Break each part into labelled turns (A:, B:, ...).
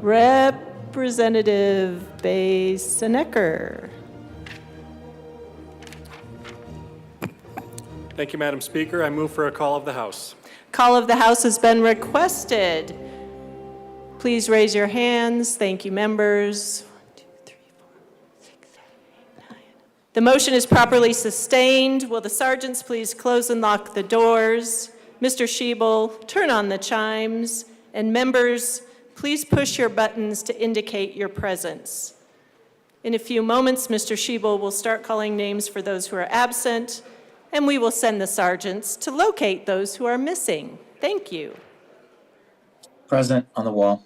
A: Representative Bay-Snekker.
B: Thank you, Madam Speaker. I move for a call of the House.
A: Call of the House has been requested. Please raise your hands. Thank you, members. 1, 2, 3, 4, 6, 7, 8, 9. The motion is properly sustained. Will the sergeants please close and lock the doors? Mr. Schiebel, turn on the chimes. And members, please push your buttons to indicate your presence. In a few moments, Mr. Schiebel will start calling names for those who are absent, and we will send the sergeants to locate those who are missing. Thank you.
C: Present on the wall.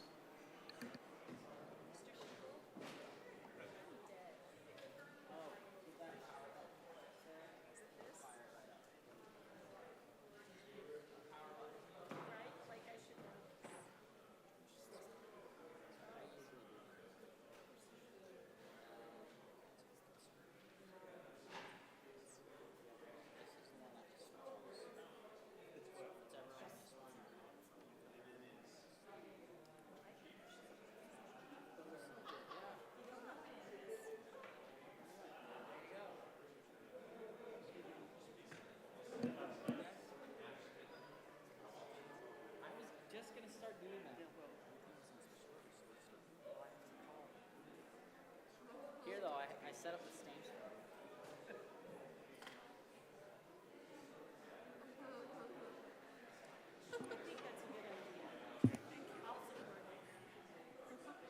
D: Here though, I set up the stage.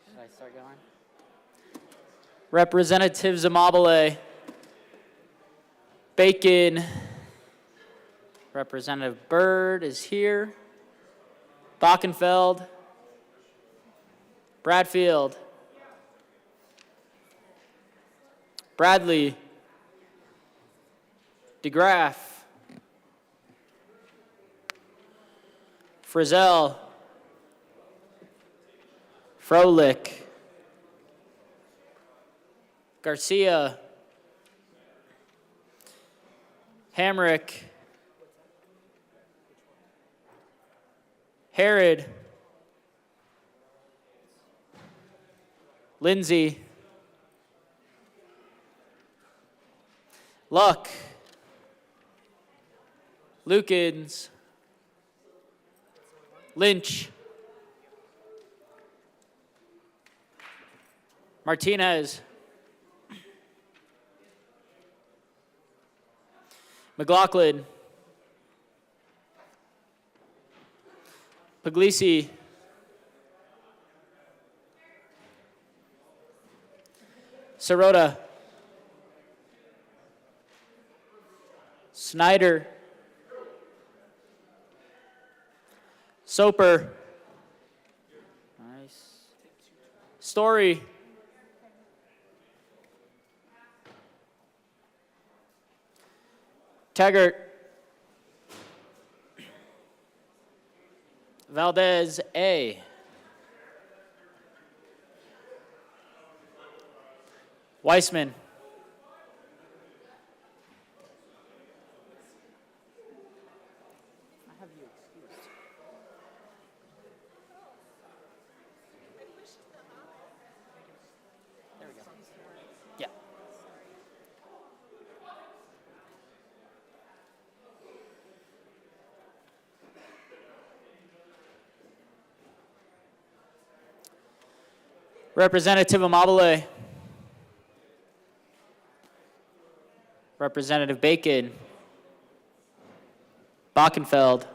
D: Should I start going? Representative Zamabile, Bacon, Representative Byrd is here, Bockenfeld, Bradfield, Bradley, DeGraff, Frizzell, Froelich, Garcia, Hamrick, Herod, Lindsay, Luck, Lukens, Lynch, Martinez, McLaughlin, Puglisi, Sirota, Snyder, Soper, nice, Story, Taggart, Valdez A, Weissman, Representative Amabile, Representative Bacon, Bockenfeld,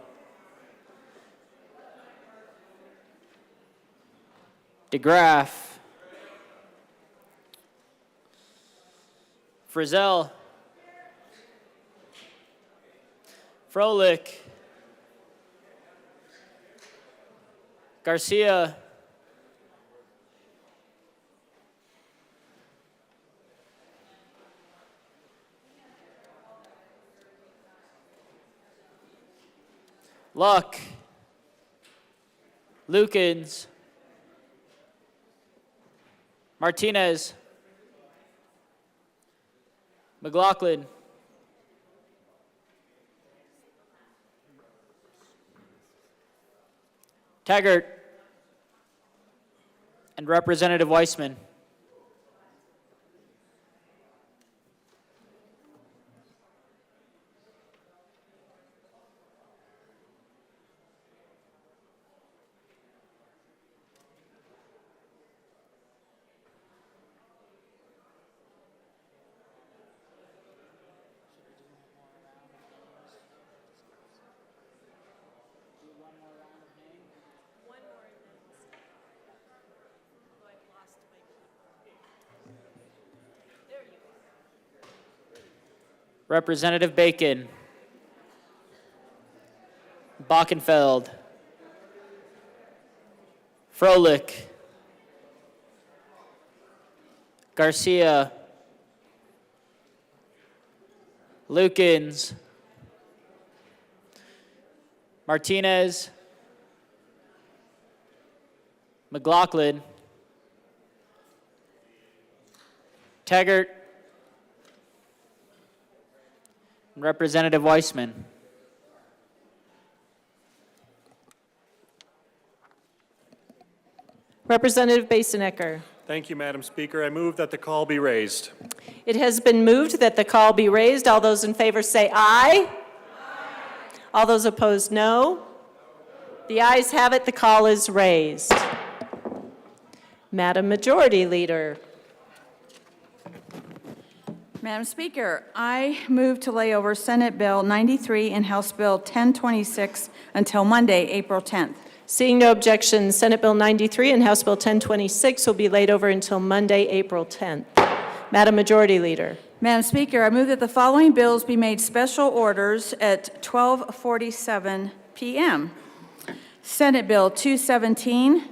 D: DeGraff, Frizzell, Froelich, Garcia, Luck, Lukens, Martinez, McLaughlin, Taggart, and Representative Weissman. Representative Bacon. Bockenfeld. Froelich. Garcia. Lukens. Martinez. McLaughlin. Taggart. And Representative Weissman.
A: Representative Basenecker.
B: Thank you, Madam Speaker. I move that the call be raised.
A: It has been moved that the call be raised. All those in favor say aye. All those opposed, no. The ayes have it. The call is raised. Madam Majority Leader.
E: Madam Speaker, I move to lay over Senate Bill 93 and House Bill 1026 until Monday, April 10th.
A: Seeing no objection, Senate Bill 93 and House Bill 1026 will be laid over until Monday, April 10th. Madam Majority Leader.
E: Madam Speaker, I move that the following bills be made special orders at 12:47 p.m. Senate Bill 217,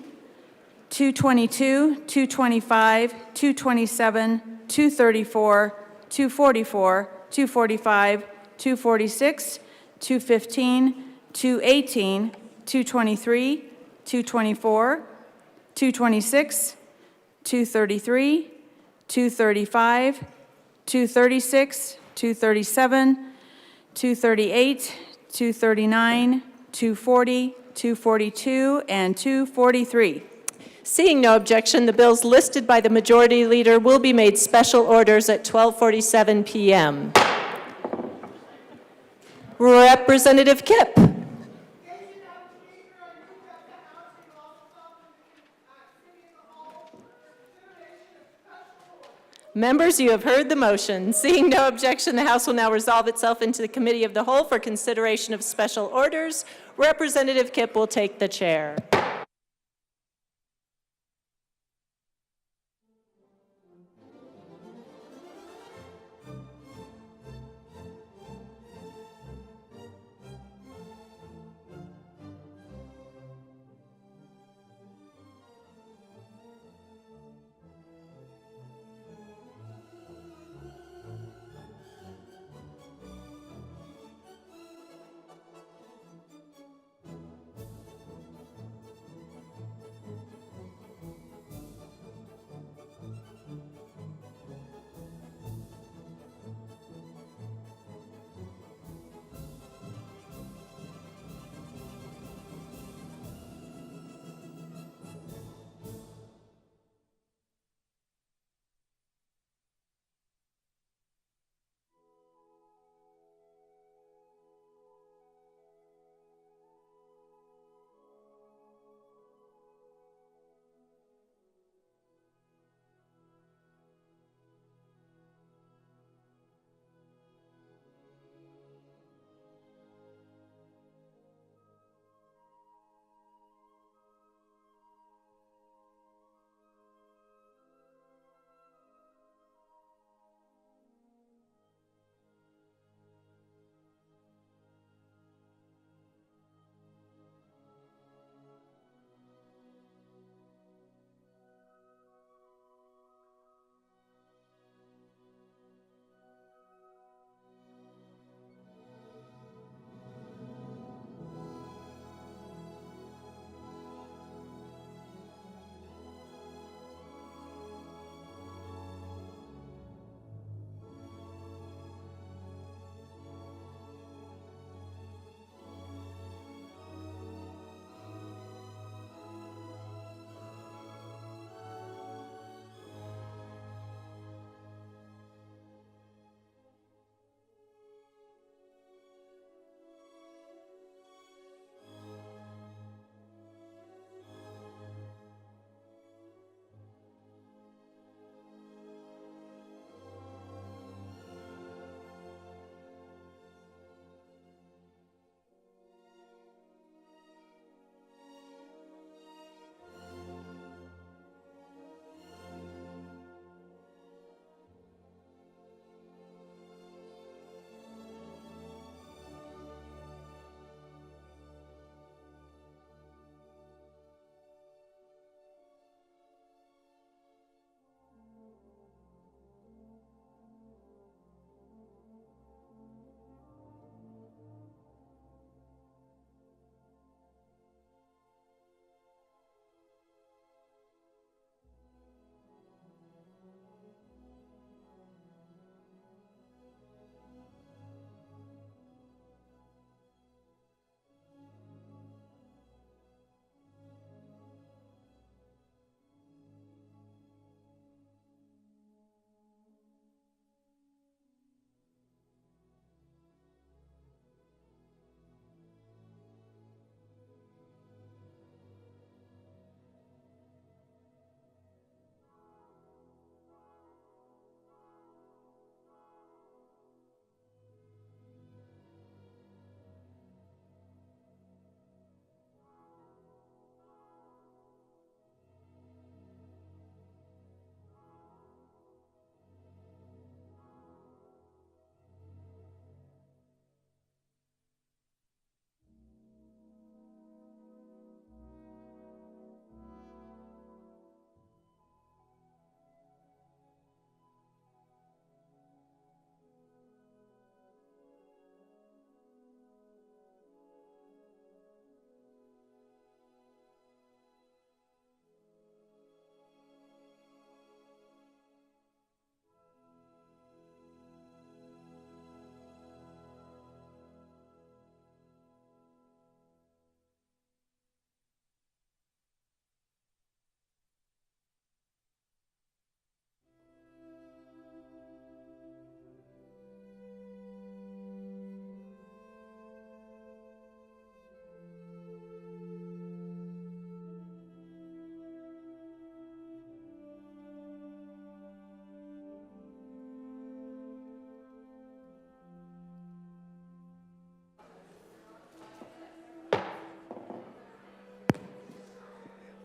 E: 222, 225, 227, 234, 244, 245, 246, 215, 218, 223, 224, 226, 233, 235, 236, 237, 238, 239, 240, 242, and 243.
A: Seeing no objection, the bills listed by the Majority Leader will be made special orders at 12:47 p.m. Representative Kipp. Members, you have heard the motion. Seeing no objection, the House will now resolve itself into the Committee of the Whole for consideration of special orders. Representative Kipp will take the chair.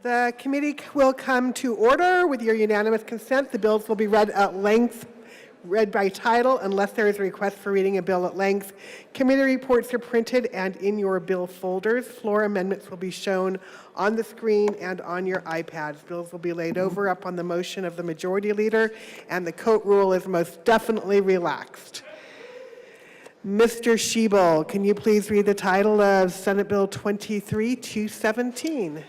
F: The committee will come to order. With your unanimous consent, the bills will be read at length, read by title, unless there is a request for reading a bill at length. Committee reports are printed and in your bill folders. Floor amendments will be shown on the screen and on your iPads. Bills will be laid over up on the motion of the majority leader, and the coat rule is most definitely relaxed. Mr. Schiebel, can you please read the title of Senate Bill 23-217?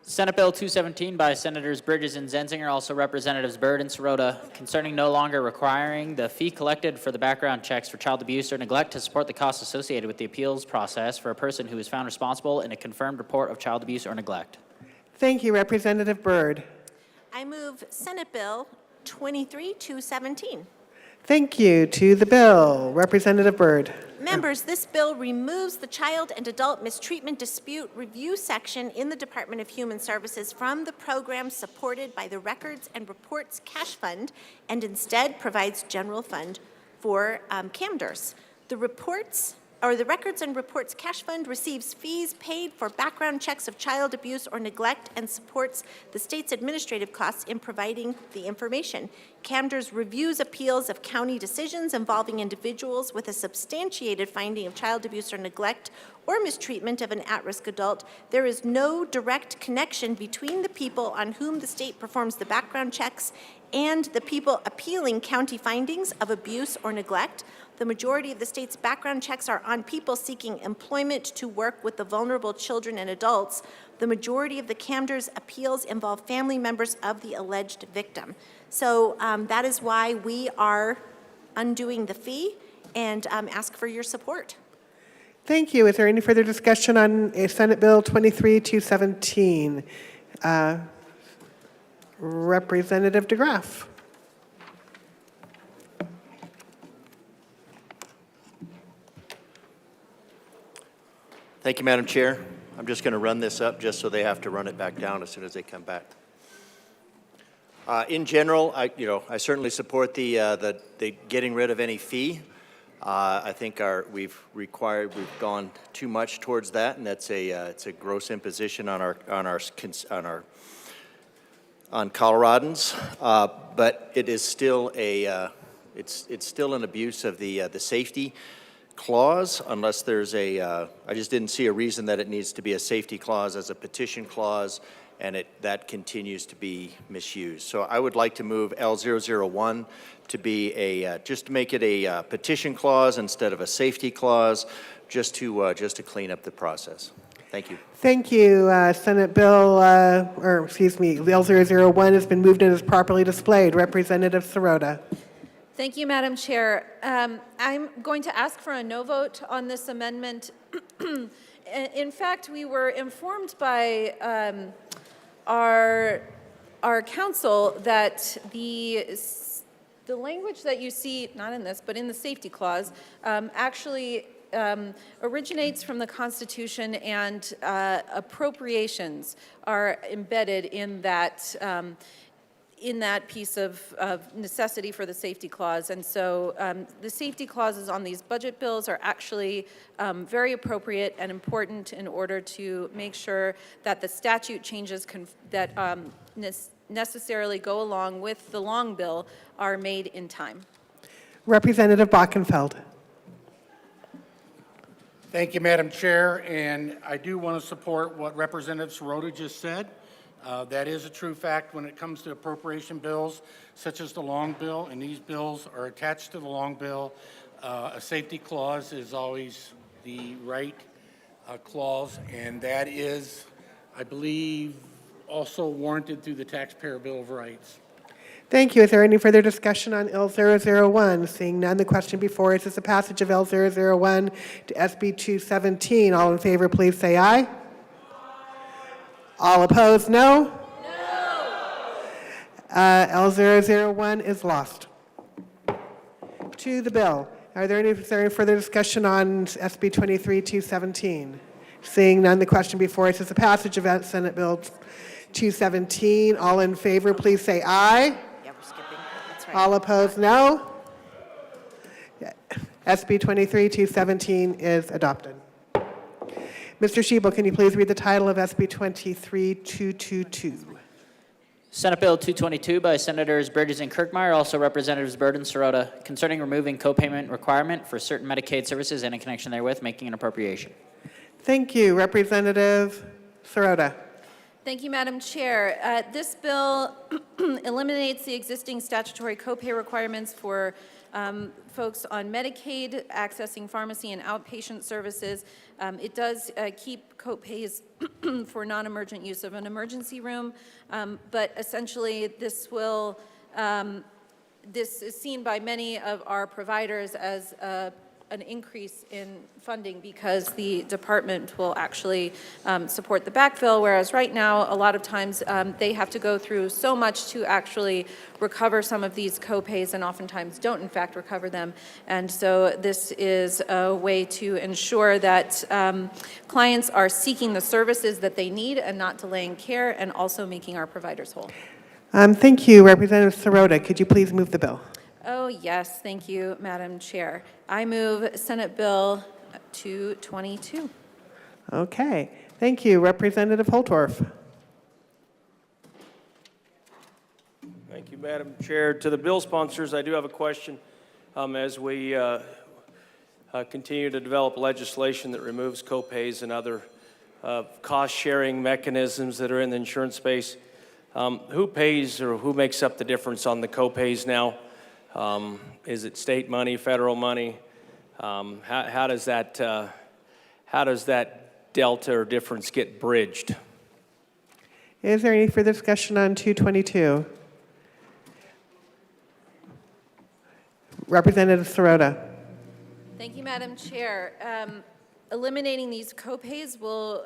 D: Senate Bill 217 by Senators Bridges and Zenzinger, also Representatives Byrd and Sirota, concerning no longer requiring the fee collected for the background checks for child abuse or neglect to support the costs associated with the appeals process for a person who is found responsible in a confirmed report of child abuse or neglect.
F: Thank you, Representative Byrd.
G: I move Senate Bill 23-217.
F: Thank you. To the bill, Representative Byrd.
G: Members, this bill removes the Child and Adult Mistreatment Dispute Review section in the Department of Human Services from the program supported by the Records and Reports Cash Fund and instead provides general fund for CAMDRs. The Records and Reports Cash Fund receives fees paid for background checks of child abuse or neglect and supports the state's administrative costs in providing the information. CAMDRs reviews appeals of county decisions involving individuals with a substantiated finding of child abuse or neglect or mistreatment of an at-risk adult. There is no direct connection between the people on whom the state performs the background checks and the people appealing county findings of abuse or neglect. The majority of the state's background checks are on people seeking employment to work with the vulnerable children and adults. The majority of the CAMDR's appeals involve family members of the alleged victim. So that is why we are undoing the fee and ask for your support.
F: Thank you. Is there any further discussion on Senate Bill 23-217? Representative DeGraff.
H: Thank you, Madam Chair. I'm just going to run this up just so they have to run it back down as soon as they come back. In general, I certainly support the getting rid of any fee. I think we've gone too much towards that, and that's it's a gross imposition on Coloradans. But it is still it's still an abuse of the safety clause, unless there's I just didn't see a reason that it needs to be a safety clause as a petition clause, and that continues to be misused. So I would like to move L001 to be just to make it a petition clause instead of a safety clause, just to clean up the process. Thank you.
F: Thank you. Senate Bill, L001 has been moved and is properly displayed. Representative Sirota.
I: Thank you, Madam Chair. I'm going to ask for a no vote on this amendment. In fact, we were informed by our counsel that the language that you see, not in this, but in the safety clause, actually originates from the Constitution, and appropriations are embedded in that piece of necessity for the safety clause. And so the safety clauses on these budget bills are actually very appropriate and important in order to make sure that the statute changes that necessarily go along with the long bill are made in time.
F: Representative Bockenfeld.
J: Thank you, Madam Chair, and I do want to support what Representative Sirota just said. That is a true fact when it comes to appropriation bills, such as the long bill, and these bills are attached to the long bill. A safety clause is always the right clause, and that is, I believe, also warranted through the Taxpayer Bill of Rights.
F: Thank you. Is there any further discussion on L001? Seeing none, the question before us is the passage of L001 to SB 217. All in favor, please say aye. All opposed, no? No. L001 is lost. To the bill. Is there any further discussion on SB 23-217? Seeing none, the question before us is the passage of Senate Bill 217. All in favor, please say aye.
G: Yeah, we're skipping. That's right.
F: All opposed, no? SB 23-217 is adopted. Mr. Shebel, can you please read the title of SB 23222?
D: Senate Bill 222 by Senators Bridges and Kirkmeyer, also Representatives Byrd and Sirota, concerning removing copayment requirement for certain Medicaid services and in connection therewith, making an appropriation.
F: Thank you. Representative Sirota.
I: Thank you, Madam Chair. This bill eliminates the existing statutory copay requirements for folks on Medicaid accessing pharmacy and outpatient services. It does keep copays for non-emergent use of an emergency room, but essentially this will, this is seen by many of our providers as an increase in funding because the department will actually support the backfill, whereas right now, a lot of times, they have to go through so much to actually recover some of these copays and oftentimes don't in fact recover them. And so this is a way to ensure that clients are seeking the services that they need and not delaying care, and also making our providers whole.
F: Thank you. Representative Sirota, could you please move the bill?
I: Oh, yes, thank you, Madam Chair. I move Senate Bill 222.
F: Okay. Thank you. Representative Holtorf.
K: Thank you, Madam Chair. To the bill sponsors, I do have a question. As we continue to develop legislation that removes copays and other cost-sharing mechanisms that are in the insurance space, who pays or who makes up the difference on the copays now? Is it state money, federal money? How does that delta or difference get bridged?
F: Is there any further discussion on 222? Representative Sirota.
I: Thank you, Madam Chair. Eliminating these copays will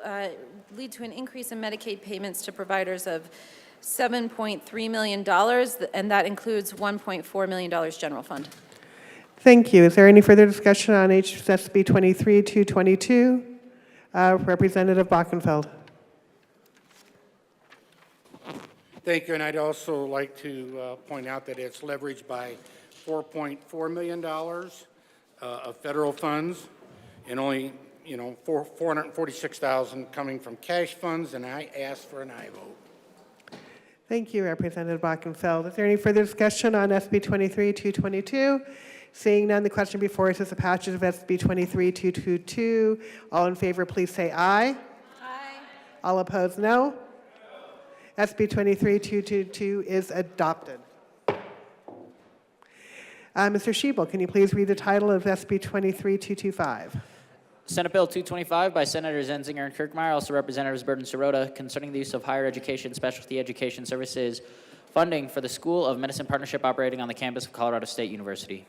I: lead to an increase in Medicaid payments to providers of $7.3 million, and that includes $1.4 million general fund.
F: Thank you. Is there any further discussion on HSB 23-222? Representative Bockenfeld.
J: Thank you, and I'd also like to point out that it's leveraged by $4.4 million of federal funds, and only, $446,000 coming from cash funds, and I asked for an aye vote.
F: Thank you, Representative Bockenfeld. Is there any further discussion on SB 23-222? Seeing none, the question before us is the passage of SB 23-222. All in favor, please say aye.
I: Aye.
F: All opposed, no. SB 23-222 is adopted. Mr. Shebel, can you please read the title of SB 23-225?
D: Senate Bill 225 by Senators Enzinger and Kirkmeyer, also Representatives Byrd and Sirota, concerning the use of higher education specialty education services funding for the School of Medicine Partnership operating on the campus of Colorado State University.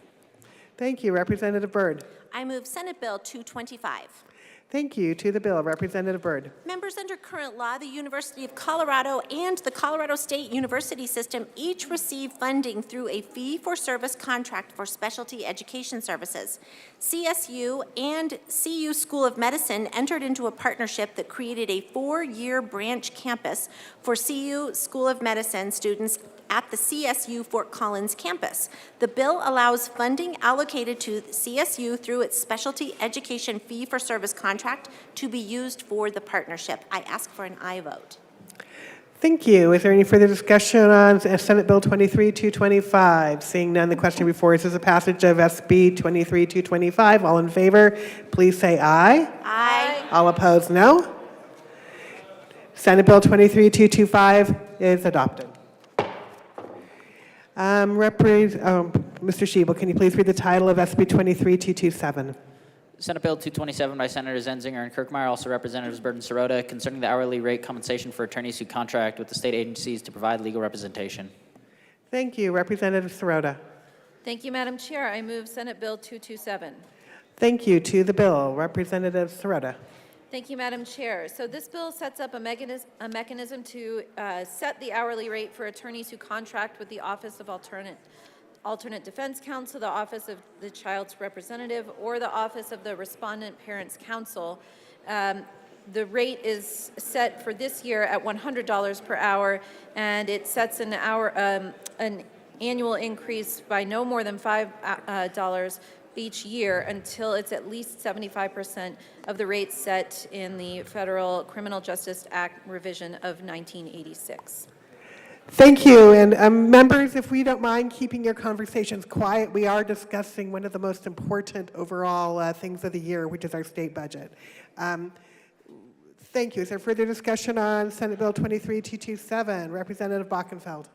F: Thank you. Representative Byrd.
G: I move Senate Bill 225.
F: Thank you. To the bill, Representative Byrd.
G: Members, under current law, the University of Colorado and the Colorado State University System each receive funding through a fee-for-service contract for specialty education services. CSU and CU School of Medicine entered into a partnership that created a 4-year branch campus for CU School of Medicine students at the CSU Fort Collins campus. The bill allows funding allocated to CSU through its specialty education fee-for-service contract to be used for the partnership. I ask for an aye vote.
F: Thank you. Is there any further discussion on Senate Bill 23-225? Seeing none, the question before us is the passage of SB 23-225. All in favor, please say aye.
G: Aye.
F: All opposed, no. Senate Bill 23-225 is adopted. Mr. Shebel, can you please read the title of SB 23-227?
D: Senate Bill 227 by Senators Enzinger and Kirkmeyer, also Representatives Byrd and Sirota, concerning the hourly rate compensation for attorneys who contract with the state agencies to provide legal representation.
F: Thank you. Representative Sirota.
I: Thank you, Madam Chair. I move Senate Bill 227.
F: Thank you. To the bill, Representative Sirota.
I: Thank you, Madam Chair. So this bill sets up a mechanism to set the hourly rate for attorneys who contract with the Office of Alternate Defense Counsel, the Office of the Child's Representative, or the Office of the Respondent Parents Counsel. The rate is set for this year at $100 per hour, and it sets an annual increase by no more than $5 each year until it's at least 75% of the rate set in the Federal Criminal Justice Act revision of 1986.
F: Thank you. And members, if we don't mind keeping your conversations quiet, we are discussing one of the most important overall things of the year, which is our state budget. Thank you. Is there further discussion on Senate Bill 23227? Representative Bockenfeld.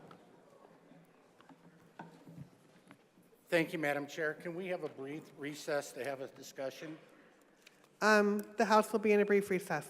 J: Thank you, Madam Chair. Can we have a brief recess to have a discussion?
F: The House will be in a brief recess.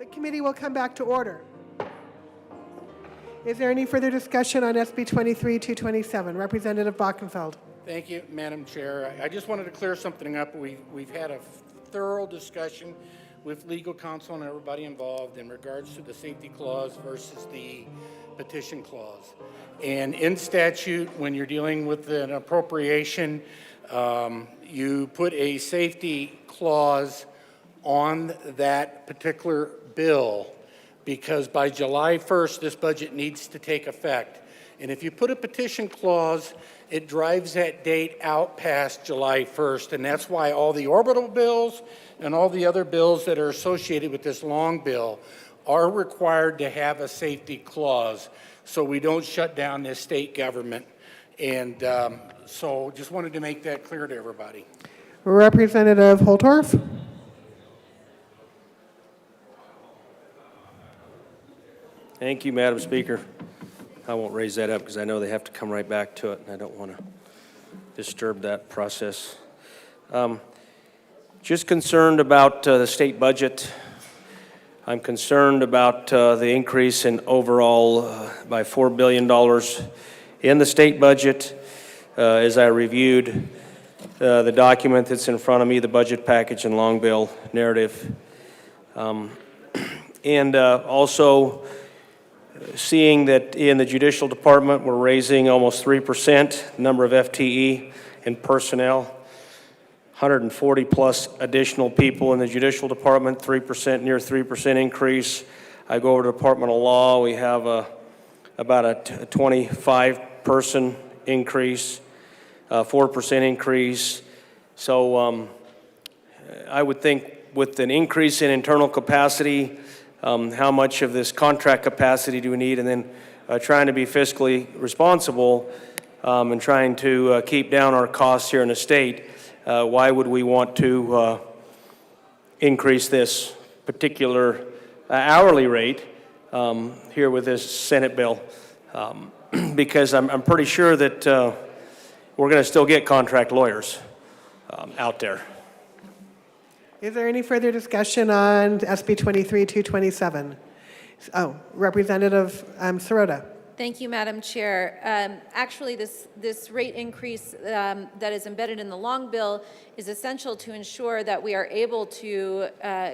F: The committee will come back to order. Is there any further discussion on SB 23-227? Representative Bockenfeld.
J: Thank you, Madam Chair. I just wanted to clear something up. We've had a thorough discussion with legal counsel and everybody involved in regards to the safety clause versus the petition clause. And in statute, when you're dealing with an appropriation, you put a safety clause on that particular bill because by July 1st, this budget needs to take effect. And if you put a petition clause, it drives that date out past July 1st. And that's why all the orbital bills and all the other bills that are associated with this long bill are required to have a safety clause so we don't shut down this state government. And so just wanted to make that clear to everybody.
F: Representative Holtorf.
K: Thank you, Madam Speaker. I won't raise that up because I know they have to come right back to it, and I don't want to disturb that process. Just concerned about the state budget. I'm concerned about the increase in overall by $4 billion in the state budget. As I reviewed the document that's in front of me, the budget package and long bill narrative, and also seeing that in the Judicial Department we're raising almost 3% number of FTE and personnel, 140 plus additional people in the Judicial Department, 3%, near 3% increase. I go over to Department of Law, we have about a 25-person increase, 4% increase. So I would think with an increase in internal capacity, how much of this contract capacity do we need, and then trying to be fiscally responsible and trying to keep down our costs here in the state, why would we want to increase this particular hourly rate here with this Senate bill? Because I'm pretty sure that we're going to still get contract lawyers out there.
F: Is there any further discussion on SB 23-227? Oh, Representative Sirota.
I: Thank you, Madam Chair. Actually, this rate increase that is embedded in the long bill is essential to ensure that we are able to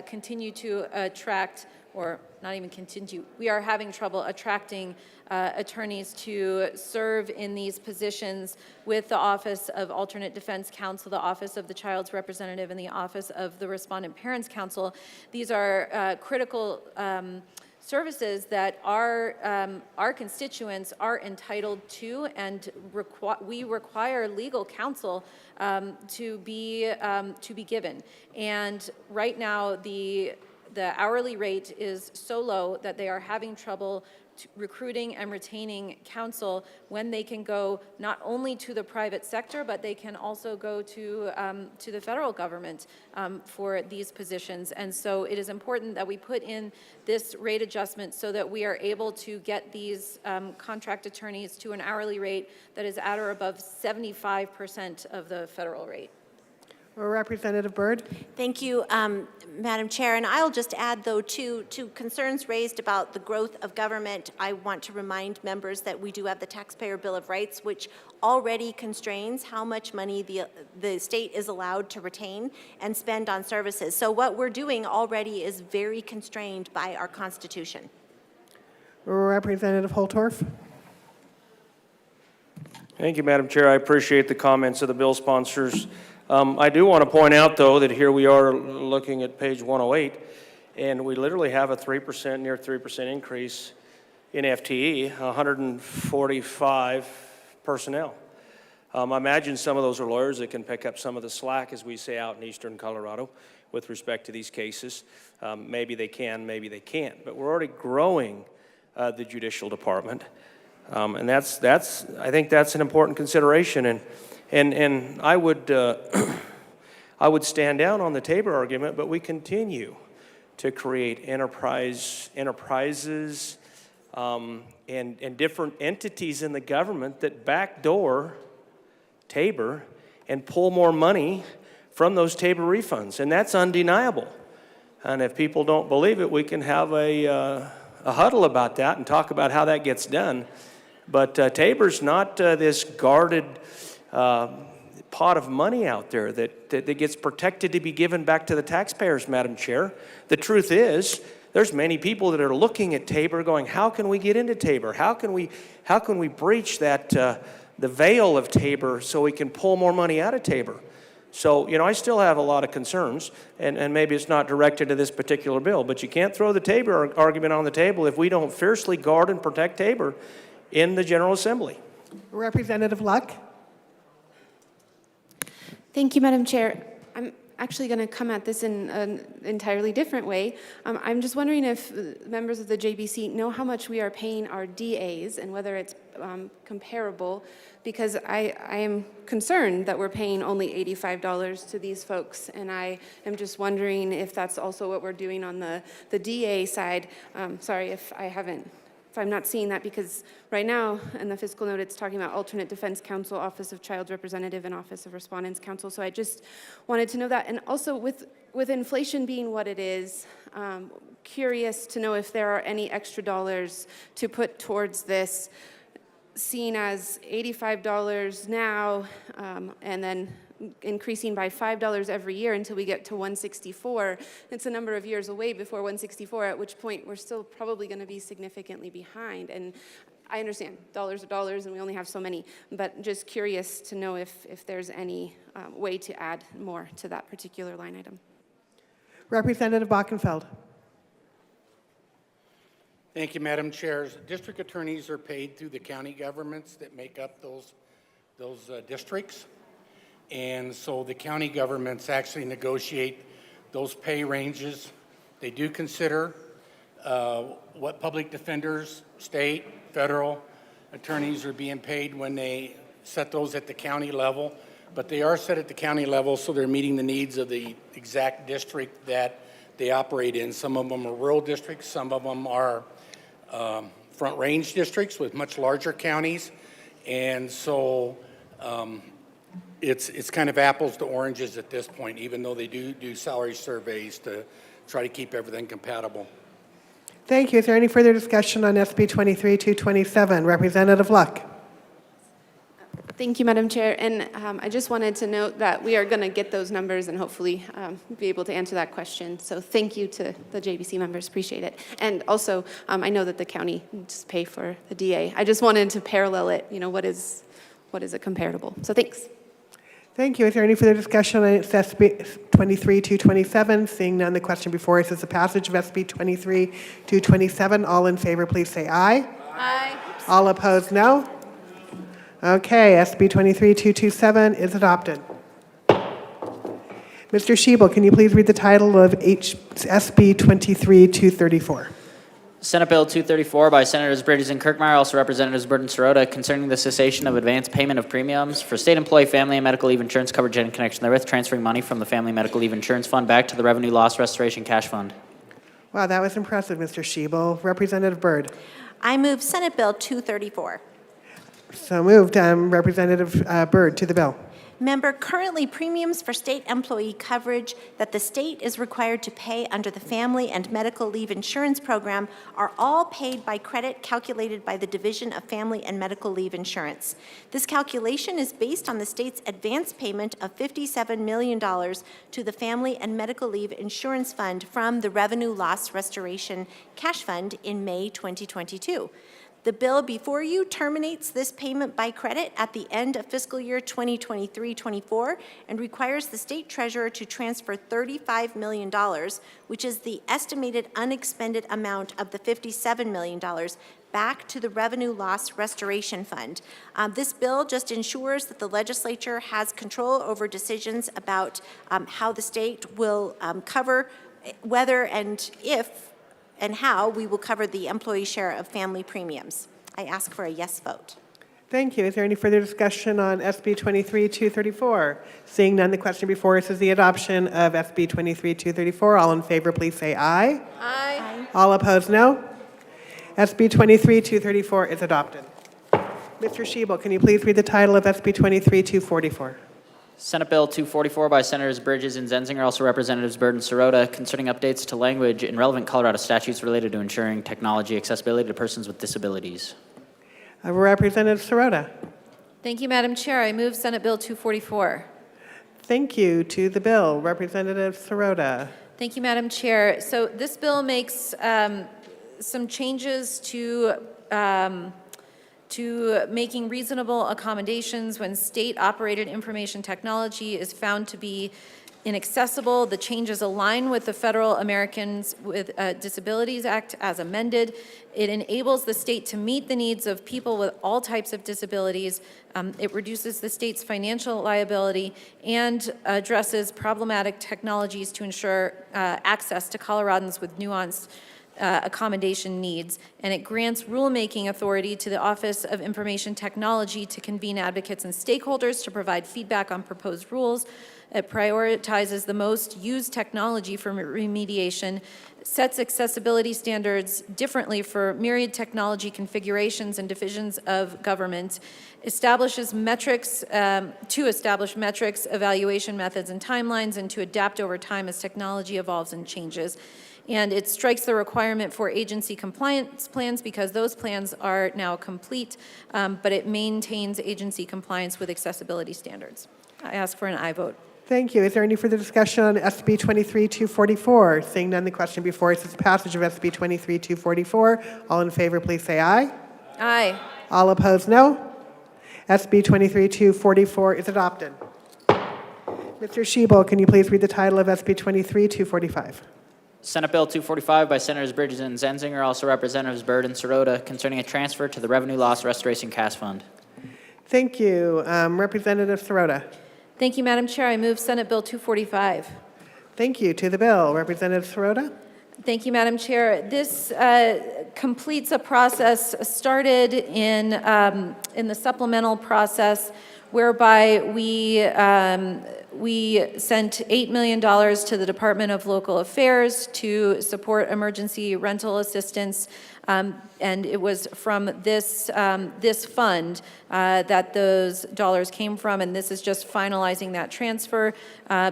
I: continue to attract, or not even continue, we are having trouble attracting attorneys to serve in these positions with the Office of Alternate Defense Counsel, the Office of the Child's Representative, and the Office of the Respondent Parents Counsel. These are critical services that our constituents are entitled to, and we require legal counsel to be given. And right now, the hourly rate is so low that they are having trouble recruiting and retaining counsel when they can go not only to the private sector, but they can also go to the federal government for these positions. And so it is important that we put in this rate adjustment so that we are able to get these contract attorneys to an hourly rate that is at or above 75% of the federal rate.
F: Representative Byrd.
G: Thank you, Madam Chair. And I'll just add, though, to concerns raised about the growth of government, I want to remind members that we do have the Taxpayer Bill of Rights, which already constrains how much money the state is allowed to retain and spend on services. So what we're doing already is very constrained by our Constitution.
F: Representative Holtorf.
K: Thank you, Madam Chair. I appreciate the comments of the bill sponsors. I do want to point out, though, that here we are looking at page 108, and we literally have a 3%, near 3% increase in FTE, 145 personnel. I imagine some of those are lawyers that can pick up some of the slack, as we say out in eastern Colorado, with respect to these cases. Maybe they can, maybe they can't. But we're already growing the Judicial Department, and I think that's an important consideration. And I would stand down on the Tabor argument, but we continue to create enterprises and different entities in the government that backdoor Tabor and pull more money from those Tabor refunds, and that's undeniable. And if people don't believe it, we can have a huddle about that and talk about how that gets done. But Tabor's not this guarded pot of money out there that gets protected to be given back to the taxpayers, Madam Chair. The truth is, there's many people that are looking at Tabor going, how can we get into Tabor? How can we breach that the veil of Tabor so we can pull more money out of Tabor? So, I still have a lot of concerns, and maybe it's not directed to this particular bill, but you can't throw the Tabor argument on the table if we don't fiercely guard and protect Tabor in the General Assembly.
F: Representative Luck.
L: Thank you, Madam Chair. I'm actually going to come at this in an entirely different way. I'm just wondering if members of the JBC know how much we are paying our DAs and whether it's comparable, because I am concerned that we're paying only $85 to these folks, and I am just wondering if that's also what we're doing on the DA side. Sorry if I'm not seeing that, because right now in the fiscal note it's talking about alternate defense counsel, Office of Child's Representative, and Office of Respondents Counsel. So I just wanted to know that. And also with inflation being what it is, curious to know if there are any extra dollars to put towards this, seen as $85 now, and then increasing by $5 every year until we get to 164. It's a number of years away before 164, at which point we're still probably going to be significantly behind. And I understand dollars are dollars and we only have so many, but just curious to know if there's any way to add more to that particular line item.
F: Representative Bockenfeld.
J: Thank you, Madam Chair. District attorneys are paid through the county governments that make up those districts. And so the county governments actually negotiate those pay ranges. They do consider what public defenders, state, federal attorneys are being paid when they set those at the county level. But they are set at the county level, so they're meeting the needs of the exact district that they operate in. Some of them are rural districts, some of them are front range districts with much larger counties. And so it's kind of apples to oranges at this point, even though they do salary surveys to try to keep everything compatible.
F: Thank you. Is there any further discussion on SB 23-227? Representative Luck.
L: Thank you, Madam Chair. And I just wanted to note that we are going to get those numbers and hopefully be able to answer that question. So thank you to the JBC members. Appreciate it. And also, I know that the county just pay for the DA. I just wanted to parallel it. What is it comparable? So thanks.
F: Thank you. Is there any further discussion on SB 23-227? Seeing none, the question before us is the passage of SB 23-227. All in favor, please say aye.
I: Aye.
F: All opposed, no. Okay, SB 23-227 is adopted. Mr. Schiebel, can you please read the title of SB 23-234?
D: Senate Bill 234 by Senators Bridges and Kirkmeyer, also Representatives Burton Sirota, concerning the cessation of advance payment of premiums for state employee family and medical leave insurance coverage in connection therewith, transferring money from the Family Medical Leave Insurance Fund back to the Revenue Loss Restoration Cash Fund.
F: Wow, that was impressive, Mr. Schiebel. Representative Byrd.
G: I move Senate Bill 234.
F: So moved. Representative Byrd to the bill.
G: Member, currently premiums for state employee coverage that the state is required to pay under the Family and Medical Leave Insurance Program are all paid by credit calculated by the Division of Family and Medical Leave Insurance. This calculation is based on the state's advance payment of $57 million to the Family and Medical Leave Insurance Fund from the Revenue Loss Restoration Cash Fund in May 2022. The bill before you terminates this payment by credit at the end of fiscal year 2023-24 and requires the state treasurer to transfer $35 million, which is the estimated unexpended amount of the $57 million, back to the Revenue Loss Restoration Fund. This bill just ensures that the legislature has control over decisions about how the state will cover whether and if and how we will cover the employee share of family premiums. I ask for a yes vote.
F: Thank you. Is there any further discussion on SB 23-234? Seeing none, the question before us is the adoption of SB 23-234. All in favor, please say aye.
I: Aye.
F: All opposed, no. SB 23-234 is adopted. Mr. Schiebel, can you please read the title of SB 23-244?
D: Senate Bill 244 by Senators Bridges and Zenzinger, also Representatives Byrd and Sirota, concerning updates to language in relevant Colorado statutes related to ensuring technology accessibility to persons with disabilities.
F: Representative Sirota.
I: Thank you, Madam Chair. I move Senate Bill 244.
F: Thank you. To the bill, Representative Sirota.
I: Thank you, Madam Chair. So this bill makes some changes to making reasonable accommodations when state-operated information technology is found to be inaccessible. The changes align with the Federal Americans with Disabilities Act as amended. It enables the state to meet the needs of people with all types of disabilities. It reduces the state's financial liability and addresses problematic technologies to ensure access to Coloradans with nuanced accommodation needs, and it grants rulemaking authority to the Office of Information Technology to convene advocates and stakeholders to provide feedback on proposed rules. It prioritizes the most used technology for remediation, sets accessibility standards differently for myriad technology configurations and divisions of government, establishes metrics, evaluation methods, and timelines, and to adapt over time as technology evolves and changes. And it strikes the requirement for agency compliance plans because those plans are now complete, but it maintains agency compliance with accessibility standards. I ask for an aye vote.
F: Thank you. Is there any further discussion on SB 23-244? Seeing none, the question before us is passage of SB 23-244. All in favor, please say aye.
I: Aye.
F: All opposed, no. SB 23-244 is adopted. Mr. Schiebel, can you please read the title of SB 23-245?
D: Senate Bill 245 by Senators Bridges and Zenzinger, also Representatives Byrd and Sirota, concerning a transfer to the Revenue Loss Restoration Cash Fund.
F: Thank you. Representative Sirota.
I: Thank you, Madam Chair. I move Senate Bill 245.
F: Thank you. To the bill, Representative Sirota.
I: Thank you, Madam Chair. This completes a process started in the supplemental process whereby we sent $8 million to the Department of Local Affairs to support emergency rental assistance, and it was from this fund that those dollars came from, and this is just finalizing that transfer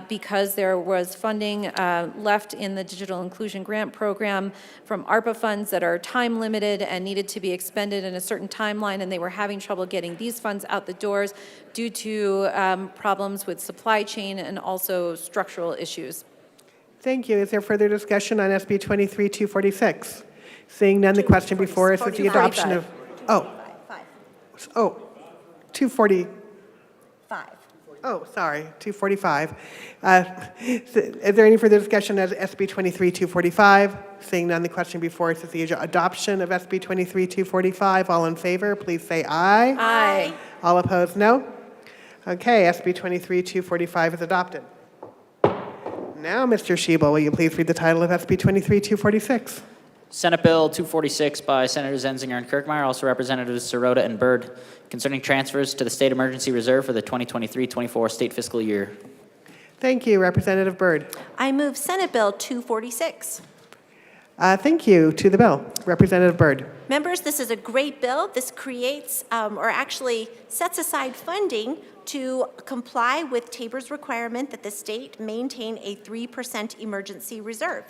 I: because there was funding left in the Digital Inclusion Grant Program from ARPA funds that are time limited and needed to be expended in a certain timeline, and they were having trouble getting these funds out the doors due to problems with supply chain and also structural issues.
F: Thank you. Is there further discussion on SB 23-246? Seeing none, the question before us is the adoption of, 245. Oh, sorry, 245. Is there any further discussion on SB 23-245? Seeing none, the question before us is the adoption of SB 23-245. All in favor, please say aye.
I: Aye.
F: All opposed, no. Okay, SB 23-245 is adopted. Now, Mr. Schiebel, will you please read the title of SB 23-246?
D: Senate Bill 246 by Senators Zenzinger and Kirkmeyer, also Representatives Sirota and Byrd, concerning transfers to the State Emergency Reserve for the 2023-24 state fiscal year.
F: Thank you, Representative Byrd.
G: I move Senate Bill 246.
F: Thank you. To the bill, Representative Byrd.
G: Members, this is a great bill. This creates, or actually sets aside funding to comply with Tabor's requirement that the state maintain a 3% emergency reserve.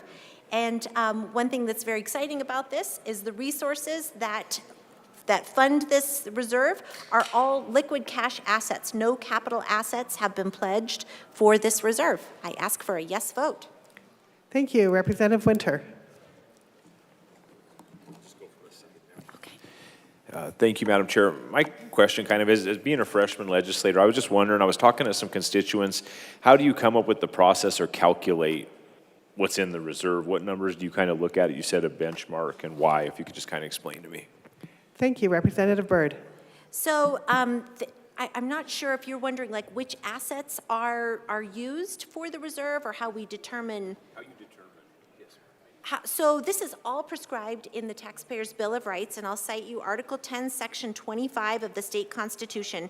G: And one thing that's very exciting about this is the resources that fund this reserve are all liquid cash assets. No capital assets have been pledged for this reserve. I ask for a yes vote.
F: Thank you, Representative Winter.
M: Thank you, Madam Chair. My question kind of is, as being a freshman legislator, I was just wondering, I was talking to some constituents, how do you come up with the process or calculate what's in the reserve? What numbers do you kind of look at? You said a benchmark, and why, if you could just kind of explain to me.
F: Thank you, Representative Byrd.
G: So I'm not sure if you're wondering like which assets are used for the reserve or how we determine. How you determine, yes. So this is all prescribed in the Taxpayers' Bill of Rights, and I'll cite you Article 10, Section 25 of the state constitution.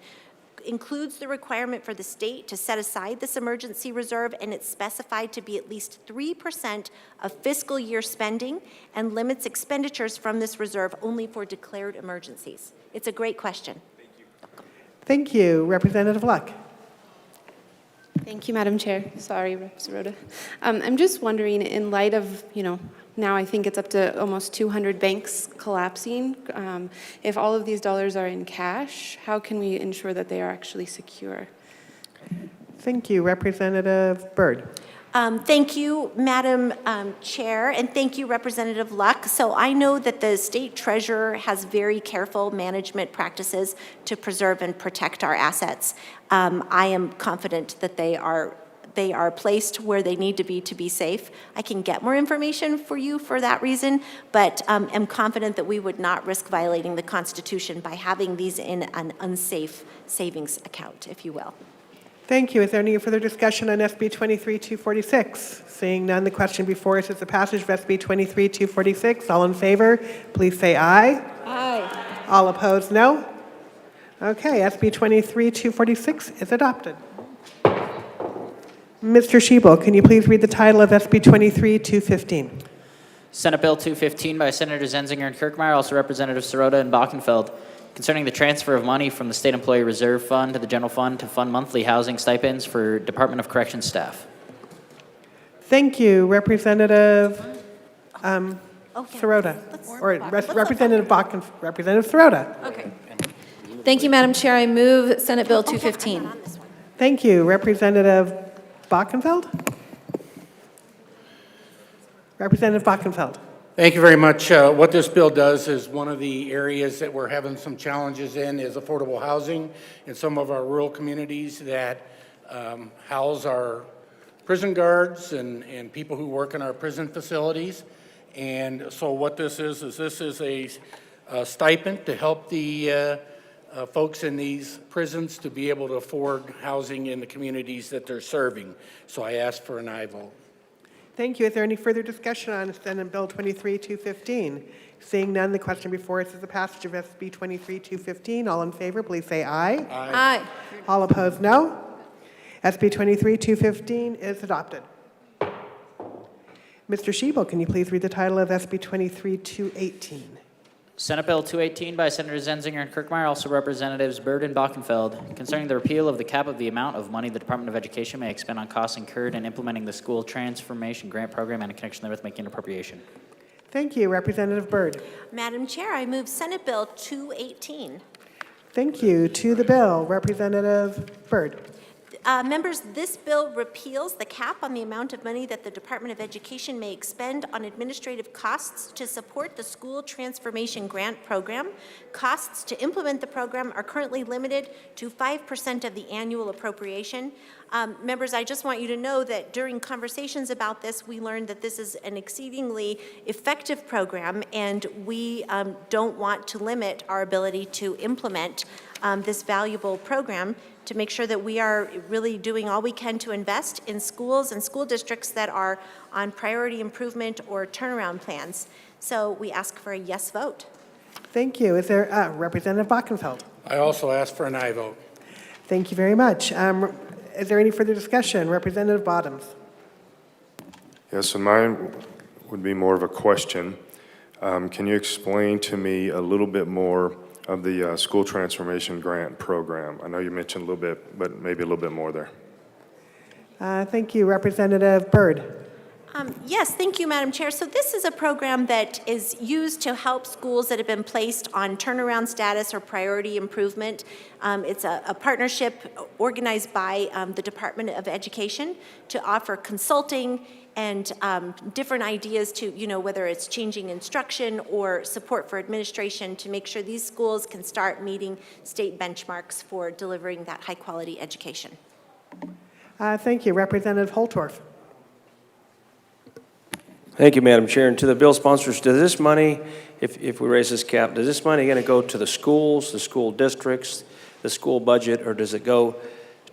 G: Includes the requirement for the state to set aside this emergency reserve, and it's specified to be at least 3% of fiscal year spending and limits expenditures from this reserve only for declared emergencies. It's a great question.
F: Thank you, Representative Luck.
L: Thank you, Madam Chair. Sorry, Rep. Sirota. I'm just wondering, in light of, now I think it's up to almost 200 banks collapsing, if all of these dollars are in cash, how can we ensure that they are actually secure?
F: Thank you. Representative Byrd.
G: Thank you, Madam Chair, and thank you, Representative Luck. So I know that the state treasurer has very careful management practices to preserve and protect our assets. I am confident that they are placed where they need to be safe. I can get more information for you for that reason, but am confident that we would not risk violating the Constitution by having these in an unsafe savings account, if you will.
F: Thank you. Is there any further discussion on SB 23-246? Seeing none, the question before us is the passage of SB 23-246. All in favor, please say aye.
I: Aye.
F: All opposed, no. Okay, SB 23-246 is adopted. Mr. Shebel, can you please read the title of SB 23-215?
D: Senate Bill 215 by Senator Zenzinger and Kirkmeyer, also Representatives Sirota and Bockenfeld, concerning the transfer of money from the State Employee Reserve Fund to the General Fund to fund monthly housing stipends for Department of Corrections staff.
F: Thank you, Representative Sirota, or Representative Representative Sirota.
I: Okay. Thank you, Madam Chair. I move Senate Bill 215.
F: Thank you, Representative Bockenfeld. Representative Bockenfeld.
J: Thank you very much. What this bill does is one of the areas that we're having some challenges in is affordable housing in some of our rural communities that house our prison guards and people who work in our prison facilities. And so what this is a stipend to help the folks in these prisons to be able to afford housing in the communities that they're serving. So I ask for an aye vote.
F: Thank you. Is there any further discussion on Senate Bill 23-215? Seeing none, the question before us is the passage of SB 23-215. All in favor, please say aye.
I: Aye.
F: All opposed, no. SB 23-215 is adopted. Mr. Shebel, can you please read the title of SB 23-218?
D: Senate Bill 218 by Senator Zenzinger and Kirkmeyer, also Representatives Byrd and Bockenfeld, concerning the repeal of the cap of the amount of money the Department of Education may expend on costs incurred in implementing the school transformation grant program and in connection therewith making an appropriation.
F: Thank you, Representative Byrd.
G: Madam Chair, I move Senate Bill 218.
F: Thank you. To the bill, Representative Byrd.
G: Members, this bill repeals the cap on the amount of money that the Department of Education may expend on administrative costs to support the school transformation grant program. Costs to implement the program are currently limited to 5% of the annual appropriation. Members, I just want you to know that during conversations about this, we learned that this is an exceedingly effective program, and we don't want to limit our ability to implement this valuable program to make sure that we are really doing all we can to invest in schools and school districts that are on priority improvement or turnaround plans. So we ask for a yes vote.
F: Thank you. Is there Representative Bockenfeld?
J: I also ask for an aye vote.
F: Thank you very much. Is there any further discussion? Representative Bottoms.
N: Yes, and mine would be more of a question. Can you explain to me a little bit more of the school transformation grant program? I know you mentioned a little bit, but maybe a little bit more there.
F: Thank you, Representative Byrd.
G: Yes, thank you, Madam Chair. So this is a program that is used to help schools that have been placed on turnaround status or priority improvement. It's a partnership organized by the Department of Education to offer consulting and different ideas to, whether it's changing instruction or support for administration to make sure these schools can start meeting state benchmarks for delivering that high-quality education.
F: Thank you. Representative Holtorf.
K: Thank you, Madam Chair. And to the bill sponsors, does this money, if we raise this cap, does this money going to go to the schools, the school districts, the school budget, or does it go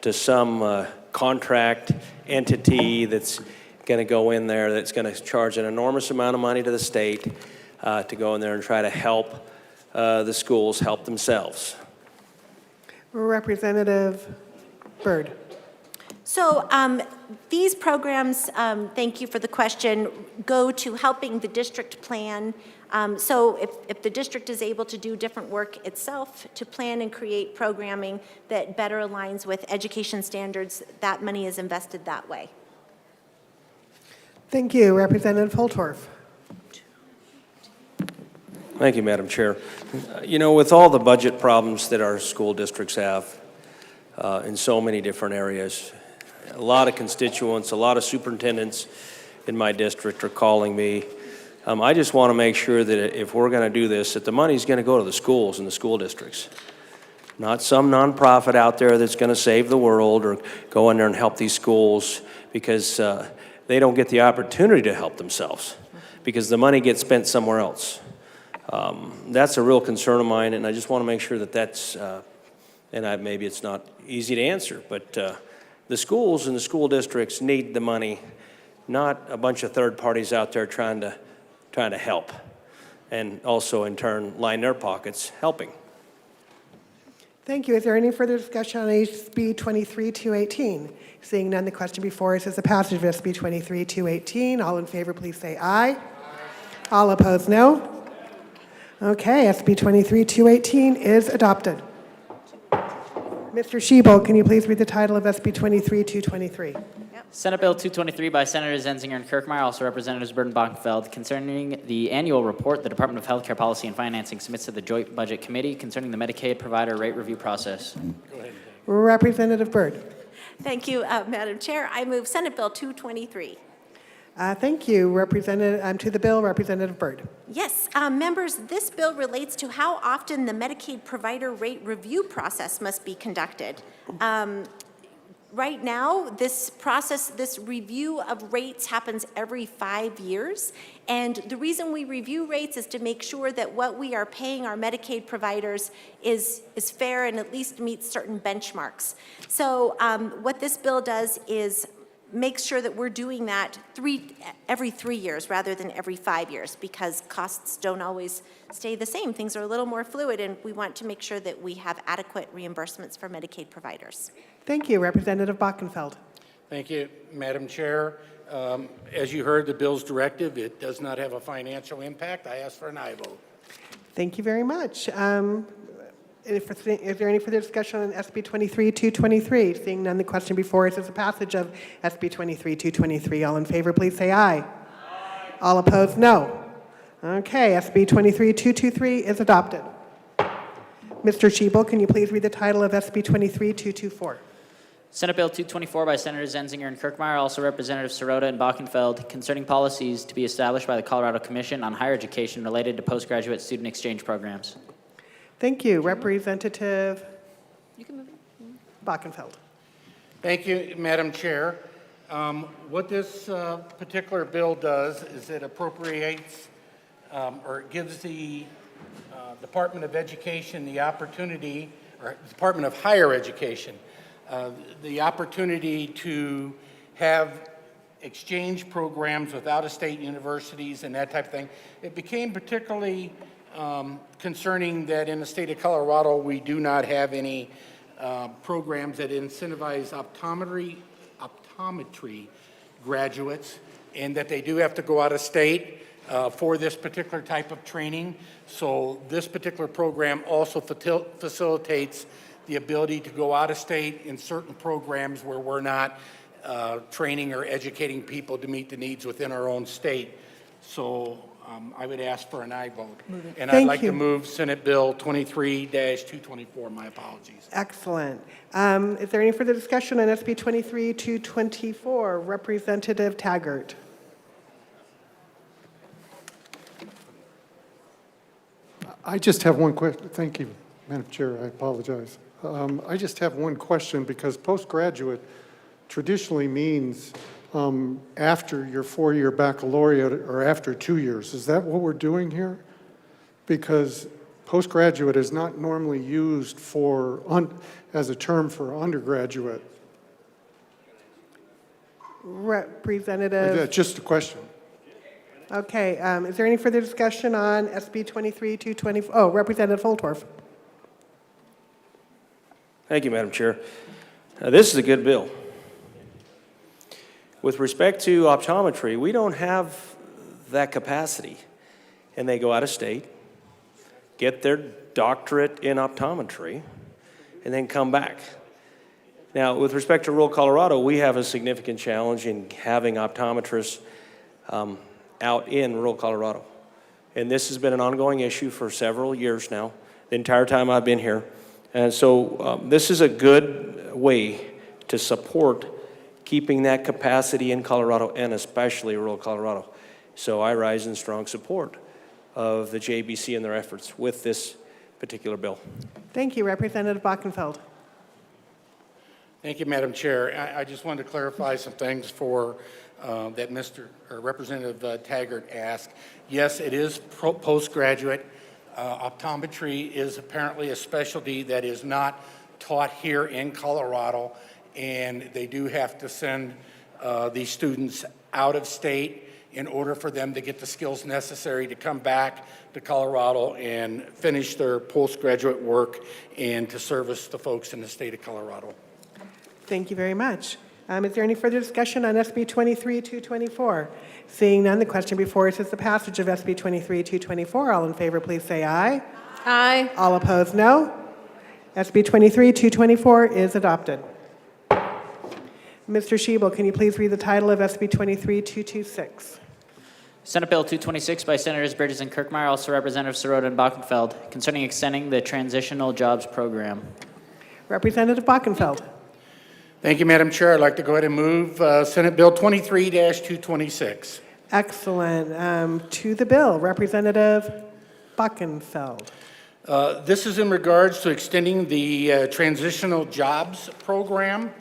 K: to some contract entity that's going to go in there that's going to charge an enormous amount of money to the state to go in there and try to help the schools help themselves?
F: Representative Byrd.
G: So these programs, thank you for the question, go to helping the district plan. So if the district is able to do different work itself to plan and create programming that better aligns with education standards, that money is invested that way.
F: Thank you. Representative Holtorf.
K: Thank you, Madam Chair. You know, with all the budget problems that our school districts have in so many different areas, a lot of constituents, a lot of superintendents in my district are calling me. I just want to make sure that if we're going to do this, that the money's going to go to the schools and the school districts. Not some nonprofit out there that's going to save the world or go in there and help these schools because they don't get the opportunity to help themselves because the money gets spent somewhere else. That's a real concern of mine, and I just want to make sure that that's, maybe it's not easy to answer, but the schools and the school districts need the money, not a bunch of third parties out there trying to help, and also in turn line their pockets helping.
F: Thank you. Is there any further discussion on SB 23-218? Seeing none, the question before us is the passage of SB 23-218. All in favor, please say aye. All opposed, no. Okay, SB 23-218 is adopted. Mr. Shebel, can you please read the title of SB 23-223?
D: Senate Bill 223 by Senators Zenzinger and Kirkmeyer, also Representatives Burton Bockenfeld, concerning the annual report the Department of Healthcare Policy and Financing submits to the Joint Budget Committee concerning the Medicaid provider rate review process.
F: Representative Byrd.
G: Thank you, Madam Chair. I move Senate Bill 223.
F: Thank you. To the bill, Representative Byrd.
G: Yes, members, this bill relates to how often the Medicaid provider rate review process must be conducted. Right now, this process, this review of rates happens every 5 years. And the reason we review rates is to make sure that what we are paying our Medicaid providers is fair and at least meets certain benchmarks. So what this bill does is make sure that we're doing that every 3 years rather than every 5 years, because costs don't always stay the same. Things are a little more fluid, and we want to make sure that we have adequate reimbursements for Medicaid providers.
F: Thank you. Representative Bockenfeld.
J: Thank you, Madam Chair. As you heard, the bill's directive, it does not have a financial impact. I ask for an aye vote.
F: Thank you very much. Is there any further discussion on SB 23-223? Seeing none, the question before us is the passage of SB 23-223. All in favor, please say aye. Aye. All opposed, no. Okay, SB 23-223 is adopted. Mr. Shebel, can you please read the title of SB 23-224?
D: Senate Bill 224 by Senators Zenzinger and Kirkmeyer, also Representatives Sirota and Bockenfeld, concerning policies to be established by the Colorado Commission on Higher Education related to postgraduate student exchange programs.
F: Thank you. Representative Bockenfeld.
J: Thank you, Madam Chair. What this particular bill does is it appropriates or gives the Department of Education the opportunity, or Department of Higher Education, the opportunity to have exchange programs with out-of-state universities and that type of thing. It became particularly concerning that in the state of Colorado, we do not have any programs that incentivize optometry graduates, and that they do have to go out of state for this particular type of training. So this particular program also facilitates the ability to go out of state in certain programs where we're not training or educating people to meet the needs within our own state. So I would ask for an aye vote. And I'd like to move Senate Bill 23-224. My apologies.
F: Excellent. Is there any further discussion on SB 23-224? Representative Taggart.
O: I just have one question. Thank you, Madam Chair. I apologize. I just have one question, because postgraduate traditionally means after your 4-year baccalaureate or after 2 years. Is that what we're doing here? Because postgraduate is not normally used as a term for undergraduate.
F: Representative.
O: Just a question.
F: Okay. Is there any further discussion on SB 23-224? Oh, Representative Holtorf.
K: Thank you, Madam Chair. This is a good bill. With respect to optometry, we don't have that capacity. And they go out of state, get their doctorate in optometry, and then come back. Now, with respect to rural Colorado, we have a significant challenge in having optometrists out in rural Colorado. And this has been an ongoing issue for several years now, the entire time I've been here. And so this is a good way to support keeping that capacity in Colorado and especially rural Colorado. So I rise in strong support of the JBC and their efforts with this particular bill.
F: Thank you, Representative Bockenfeld.
J: Thank you, Madam Chair. I just wanted to clarify some things for that Representative Taggart asked. Yes, it is postgraduate. Optometry is apparently a specialty that is not taught here in Colorado, and they do have to send these students out of state in order for them to get the skills necessary to come back to Colorado and finish their postgraduate work and to service the folks in the state of Colorado.
F: Thank you very much. Is there any further discussion on SB 23-224? Seeing none, the question before us is the passage of SB 23-224. All in favor, please say aye.
I: Aye.
F: All opposed, no. SB 23-224 is adopted. Mr. Shebel, can you please read the title of SB 23-226?
D: Senate Bill 226 by Senators Bridges and Kirkmeyer, also Representatives Sirota and Bockenfeld, concerning extending the Transitional Jobs Program.
F: Representative Bockenfeld.
J: Thank you, Madam Chair. I'd like to go ahead and move Senate Bill 23-226.
F: Excellent. To the bill, Representative Bockenfeld.
J: This is in regards to extending the Transitional Jobs Program.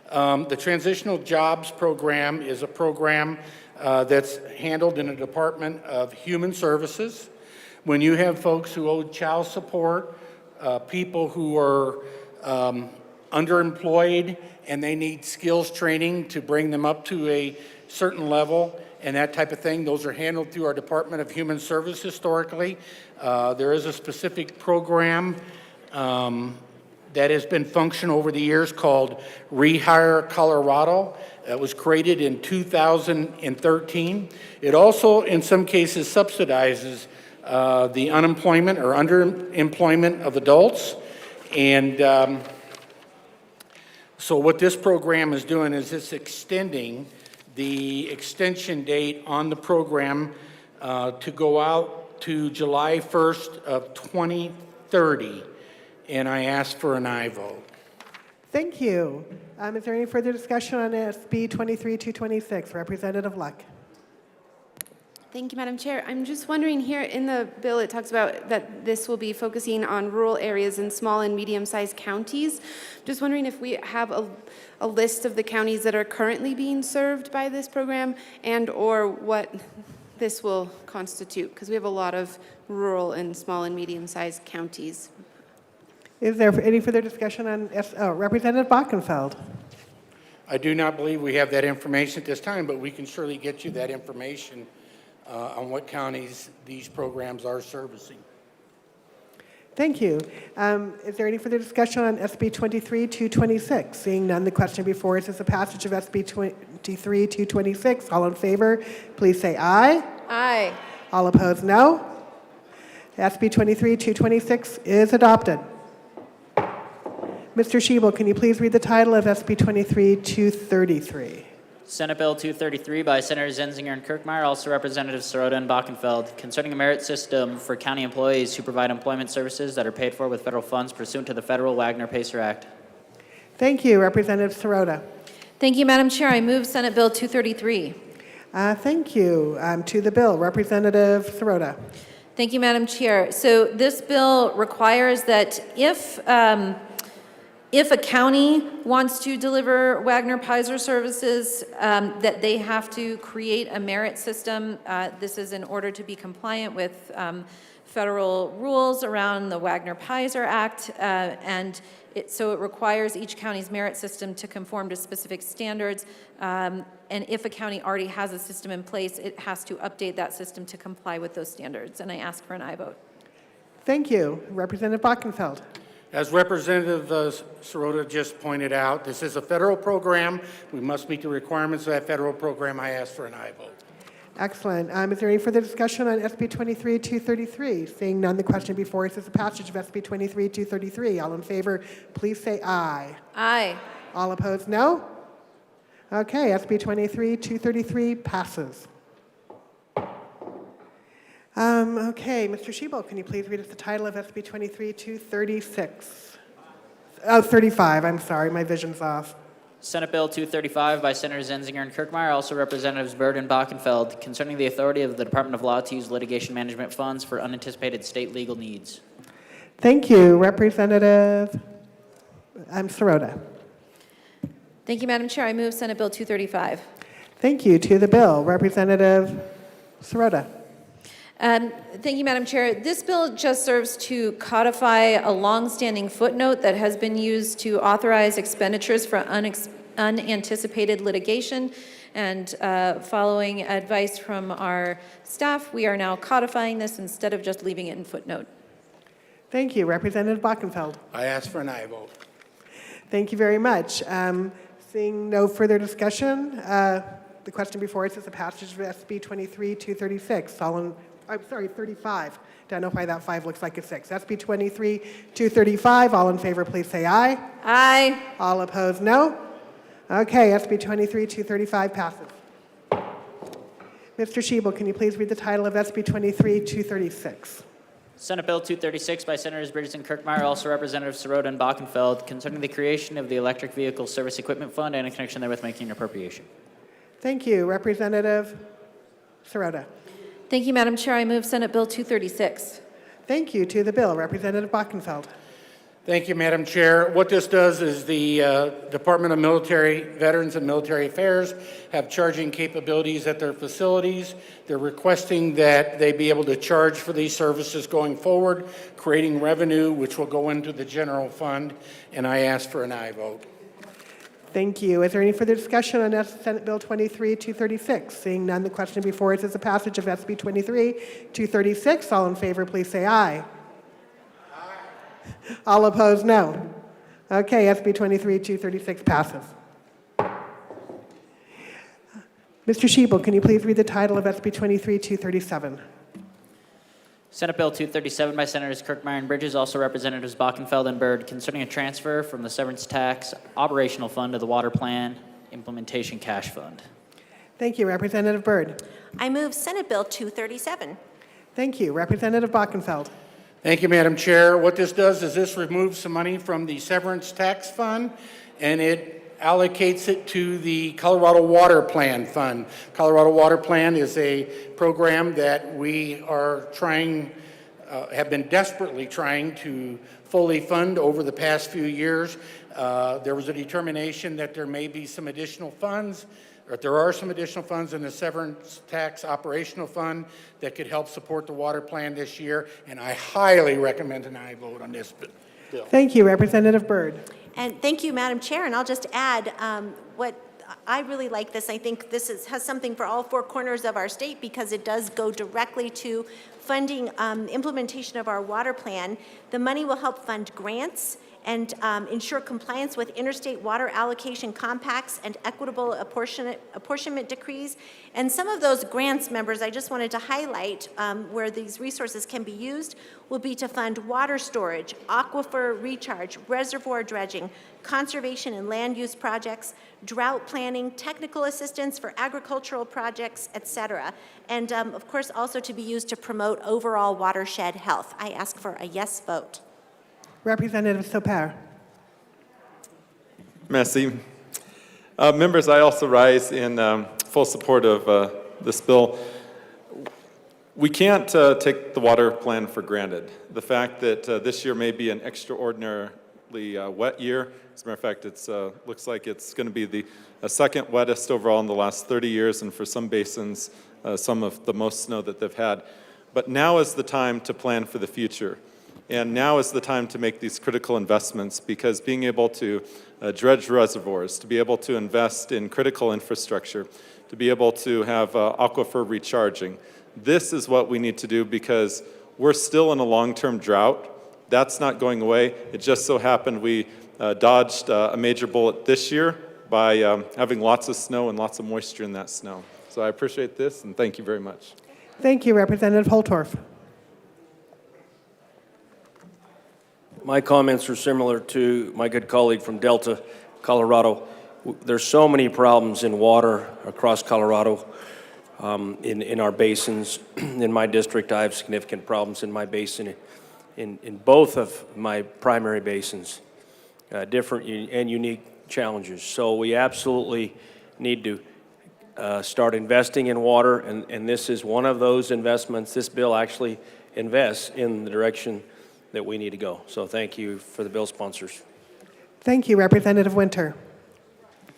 J: The Transitional Jobs Program is a program that's handled in the Department of Human Services. When you have folks who owe child support, people who are underemployed and they need skills training to bring them up to a certain level and that type of thing, those are handled through our Department of Human Services historically. There is a specific program that has been functional over the years called Rehire Colorado. It was created in 2013. It also, in some cases, subsidizes the unemployment or underemployment of adults. And so what this program is doing is it's extending the extension date on the program to go out to July 1st of 2030. And I ask for an aye vote.
F: Thank you. Is there any further discussion on SB 23-226? Representative Luck.
L: Thank you, Madam Chair. I'm just wondering here in the bill, it talks about that this will be focusing on rural areas and small and medium-sized counties. Just wondering if we have a list of the counties that are currently being served by this program and or what this will constitute, because we have a lot of rural and small and medium-sized counties.
F: Is there any further discussion on Representative Bockenfeld?
J: I do not believe we have that information at this time, but we can surely get you that information on what counties these programs are servicing.
F: Thank you. Is there any further discussion on SB 23-226? Seeing none, the question before us is the passage of SB 23-226. All in favor, please say aye.
I: Aye.
F: All opposed, no. SB 23-226 is adopted. Mr. Shebel, can you please read the title of SB 23-233?
D: Senate Bill 233 by Senators Zenzinger and Kirkmeyer, also Representatives Sirota and Bockenfeld, concerning a merit system for county employees who provide employment services that are paid for with federal funds pursuant to the federal Wagner-Pacer Act.
F: Thank you. Representative Sirota.
I: Thank you, Madam Chair. I move Senate Bill 233.
F: Thank you. To the bill, Representative Sirota.
I: Thank you, Madam Chair. So this bill requires that if a county wants to deliver Wagner-Pacer services, that they have to create a merit system. This is in order to be compliant with federal rules around the Wagner-Pacer Act, and so it requires each county's merit system to conform to specific standards. And if a county already has a system in place, it has to update that system to comply with those standards. And I ask for an aye vote.
F: Thank you. Representative Bockenfeld.
J: As Representative Sirota just pointed out, this is a federal program. We must meet the requirements of that federal program. I ask for an aye vote.
F: Excellent. Is there any further discussion on SB 23-233? Seeing none, the question before us is the passage of SB 23-233. All in favor, please say aye.
I: Aye.
F: All opposed, no? Okay, SB 23-233 passes. Okay, Mr. Shebel, can you please read us the title of SB 23-236? Oh, 35, I'm sorry, my vision's off.
D: Senate Bill 235 by Senators Zenzinger and Kirkmeyer, also Representatives Byrd and Bockenfeld, concerning the authority of the Department of Law to use litigation management funds for unanticipated state legal needs.
F: Thank you, Representative Sirota.
I: Thank you, Madam Chair. I move Senate Bill 235.
F: Thank you. To the bill, Representative Sirota.
I: Thank you, Madam Chair. This bill just serves to codify a longstanding footnote that has been used to authorize expenditures for unanticipated litigation. And following advice from our staff, we are now codifying this instead of just leaving it in footnote.
F: Thank you. Representative Bockenfeld.
J: I ask for an aye vote.
F: Thank you very much. Seeing no further discussion, the question before us is the passage of SB 23-236. I'm sorry, 35. Don't know why that 5 looks like a 6. SB 23-235. All in favor, please say aye.
I: Aye.
F: All opposed, no. Okay, SB 23-235 passes. Mr. Shebel, can you please read the title of SB 23-236?
D: Senate Bill 236 by Senators Bridges and Kirkmeyer, also Representatives Sirota and Bockenfeld, concerning the creation of the Electric Vehicle Service Equipment Fund and in connection therewith making an appropriation.
F: Thank you. Representative Sirota.
I: Thank you, Madam Chair. I move Senate Bill 236.
F: Thank you. To the bill, Representative Bockenfeld.
J: Thank you, Madam Chair. What this does is the Department of Military Veterans and Military Affairs have charging capabilities at their facilities. They're requesting that they be able to charge for these services going forward, creating revenue which will go into the general fund, and I ask for an aye vote.
F: Thank you. Is there any further discussion on Senate Bill 23-236? Seeing none, the question before us is the passage of SB 23-236. All in favor, please say aye. All opposed, no. Okay, SB 23-236 passes. Mr. Shebel, can you please read the title of SB 23-237?
D: Senate Bill 237 by Senators Kirkmeyer and Bridges, also Representatives Bockenfeld and Byrd, concerning a transfer from the Severance Tax Operational Fund to the Water Plan Implementation Cash Fund.
F: Thank you. Representative Byrd.
G: I move Senate Bill 237.
F: Thank you. Representative Bockenfeld.
J: Thank you, Madam Chair. What this does is this removes some money from the Severance Tax Fund, and it allocates it to the Colorado Water Plan Fund. Colorado Water Plan is a program that we are trying, have been desperately trying to fully fund over the past few years. There was a determination that there may be some additional funds, or there are some additional funds in the Severance Tax Operational Fund that could help support the water plan this year, and I highly recommend an aye vote on this bill.
F: Thank you. Representative Byrd.
G: And thank you, Madam Chair. And I'll just add what I really like this. I think this has something for all 4 corners of our state because it does go directly to funding implementation of our water plan. The money will help fund grants and ensure compliance with interstate water allocation compacts and equitable apportionment decrees. And some of those grants, members, I just wanted to highlight where these resources can be used will be to fund water storage, aquifer recharge, reservoir dredging, conservation and land use projects, drought planning, technical assistance for agricultural projects, et cetera. And of course, also to be used to promote overall watershed health. I ask for a yes vote.
F: Representative Soper.
P: Merci. Members, I also rise in full support of this bill. We can't take the water plan for granted. The fact that this year may be an extraordinarily wet year. As a matter of fact, it looks like it's going to be the second wettest overall in the last 30 years, and for some basins, some of the most snow that they've had. But now is the time to plan for the future. And now is the time to make these critical investments because being able to dredge reservoirs, to be able to invest in critical infrastructure, to be able to have aquifer recharging, this is what we need to do because we're still in a long-term drought. That's not going away. It just so happened we dodged a major bullet this year by having lots of snow and lots of moisture in that snow. So I appreciate this, and thank you very much.
F: Thank you, Representative Holtorf.
K: My comments are similar to my good colleague from Delta, Colorado. There's so many problems in water across Colorado, in our basins. In my district, I have significant problems in my basin, in both of my primary basins, different and unique challenges. So we absolutely need to start investing in water, and this is one of those investments. This bill actually invests in the direction that we need to go. So thank you for the bill sponsors.
F: Thank you, Representative Winter.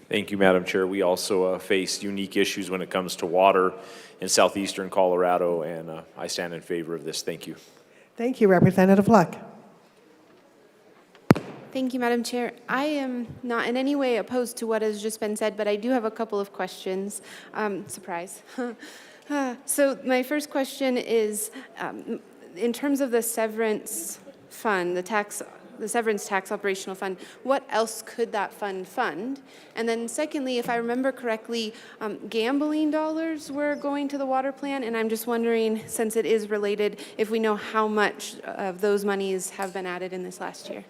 M: Thank you, Madam Chair. We also face unique issues when it comes to water in southeastern Colorado, and I stand in favor of this. Thank you.
F: Thank you, Representative Luck.
L: Thank you, Madam Chair. I am not in any way opposed to what has just been said, but I do have a couple of questions. Surprise. So my first question is, in terms of the severance fund, the severance tax operational fund, what else could that fund? And then secondly, if I remember correctly, gambling dollars were going to the water plant, and I'm just wondering, since it is related, if we know how much of those monies have been added in this last year.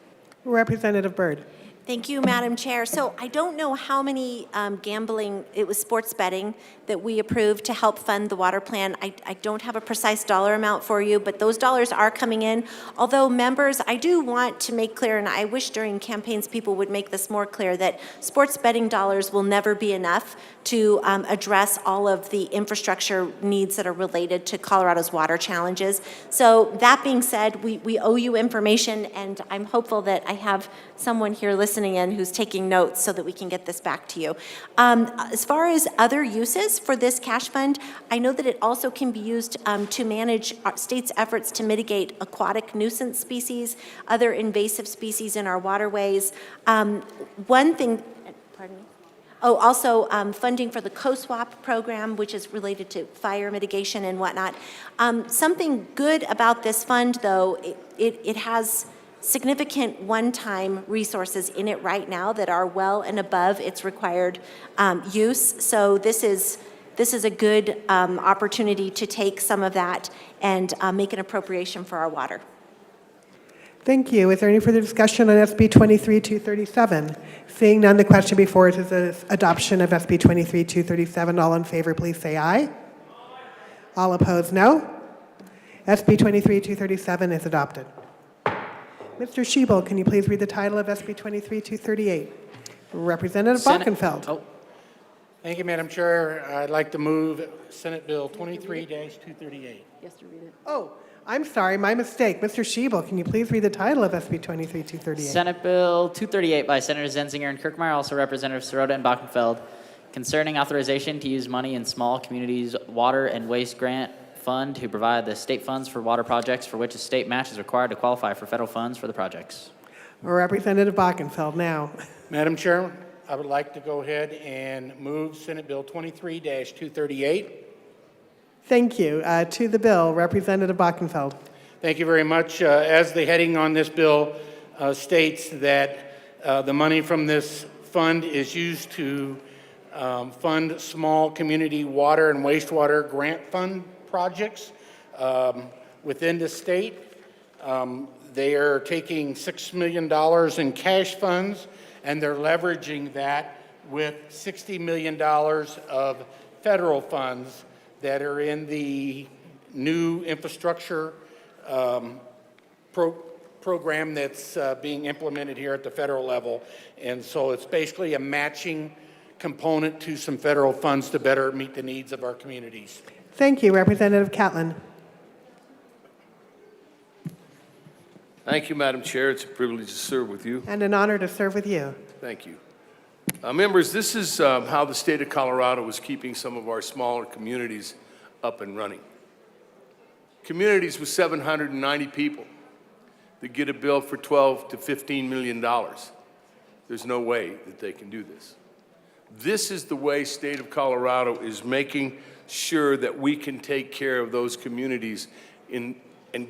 F: Representative Byrd.
G: Thank you, Madam Chair. So I don't know how many gambling, it was sports betting that we approved to help fund the water plan. I don't have a precise dollar amount for you, but those dollars are coming in. Although members, I do want to make clear, and I wish during campaigns people would make this more clear, that sports betting dollars will never be enough to address all of the infrastructure needs that are related to Colorado's water challenges. So that being said, we owe you information, and I'm hopeful that I have someone here listening in who's taking notes so that we can get this back to you. As far as other uses for this cash fund, I know that it also can be used to manage our state's efforts to mitigate aquatic nuisance species, other invasive species in our waterways. One thing, pardon me. Oh, also funding for the COSWAP program, which is related to fire mitigation and whatnot. Something good about this fund, though, it has significant one-time resources in it right now that are well and above its required use. So this is a good opportunity to take some of that and make an appropriation for our water.
F: Thank you. Is there any further discussion on SB 23-237? Seeing none, the question before us is the adoption of SB 23-237. All in favor, please say aye. All opposed, no. SB 23-237 is adopted. Mr. Schiebel, can you please read the title of SB 23-238? Representative Balkenfeld.
D: Oh.
J: Thank you, Madam Chair. I'd like to move Senate Bill 23-238.
L: Yes, to read it.
F: Oh, I'm sorry, my mistake. Mr. Schiebel, can you please read the title of SB 23-238?
D: Senate Bill 238 by Senators Zenzinger and Kirkmeyer, also Representatives Sirota and Bachenfeld, concerning authorization to use money in small communities water and waste grant fund to provide the state funds for water projects for which a state match is required to qualify for federal funds for the projects.
F: Representative Bachenfeld now.
J: Madam Chair, I would like to go ahead and move Senate Bill 23-238.
F: Thank you. To the bill, Representative Bachenfeld.
J: Thank you very much. As the heading on this bill states, that the money from this fund is used to fund small community water and wastewater grant fund projects within the state. They are taking $6 million in cash funds, and they're leveraging that with $60 million of federal funds that are in the new infrastructure program that's being implemented here at the federal level. And so it's basically a matching component to some federal funds to better meet the needs of our communities.
F: Thank you. Representative Catlin.
Q: Thank you, Madam Chair. It's a privilege to serve with you.
F: And an honor to serve with you.
Q: Thank you. Members, this is how the state of Colorado is keeping some of our smaller communities up and running. Communities with 790 people that get a bill for $12 to $15 million. There's no way that they can do this. This is the way state of Colorado is making sure that we can take care of those communities and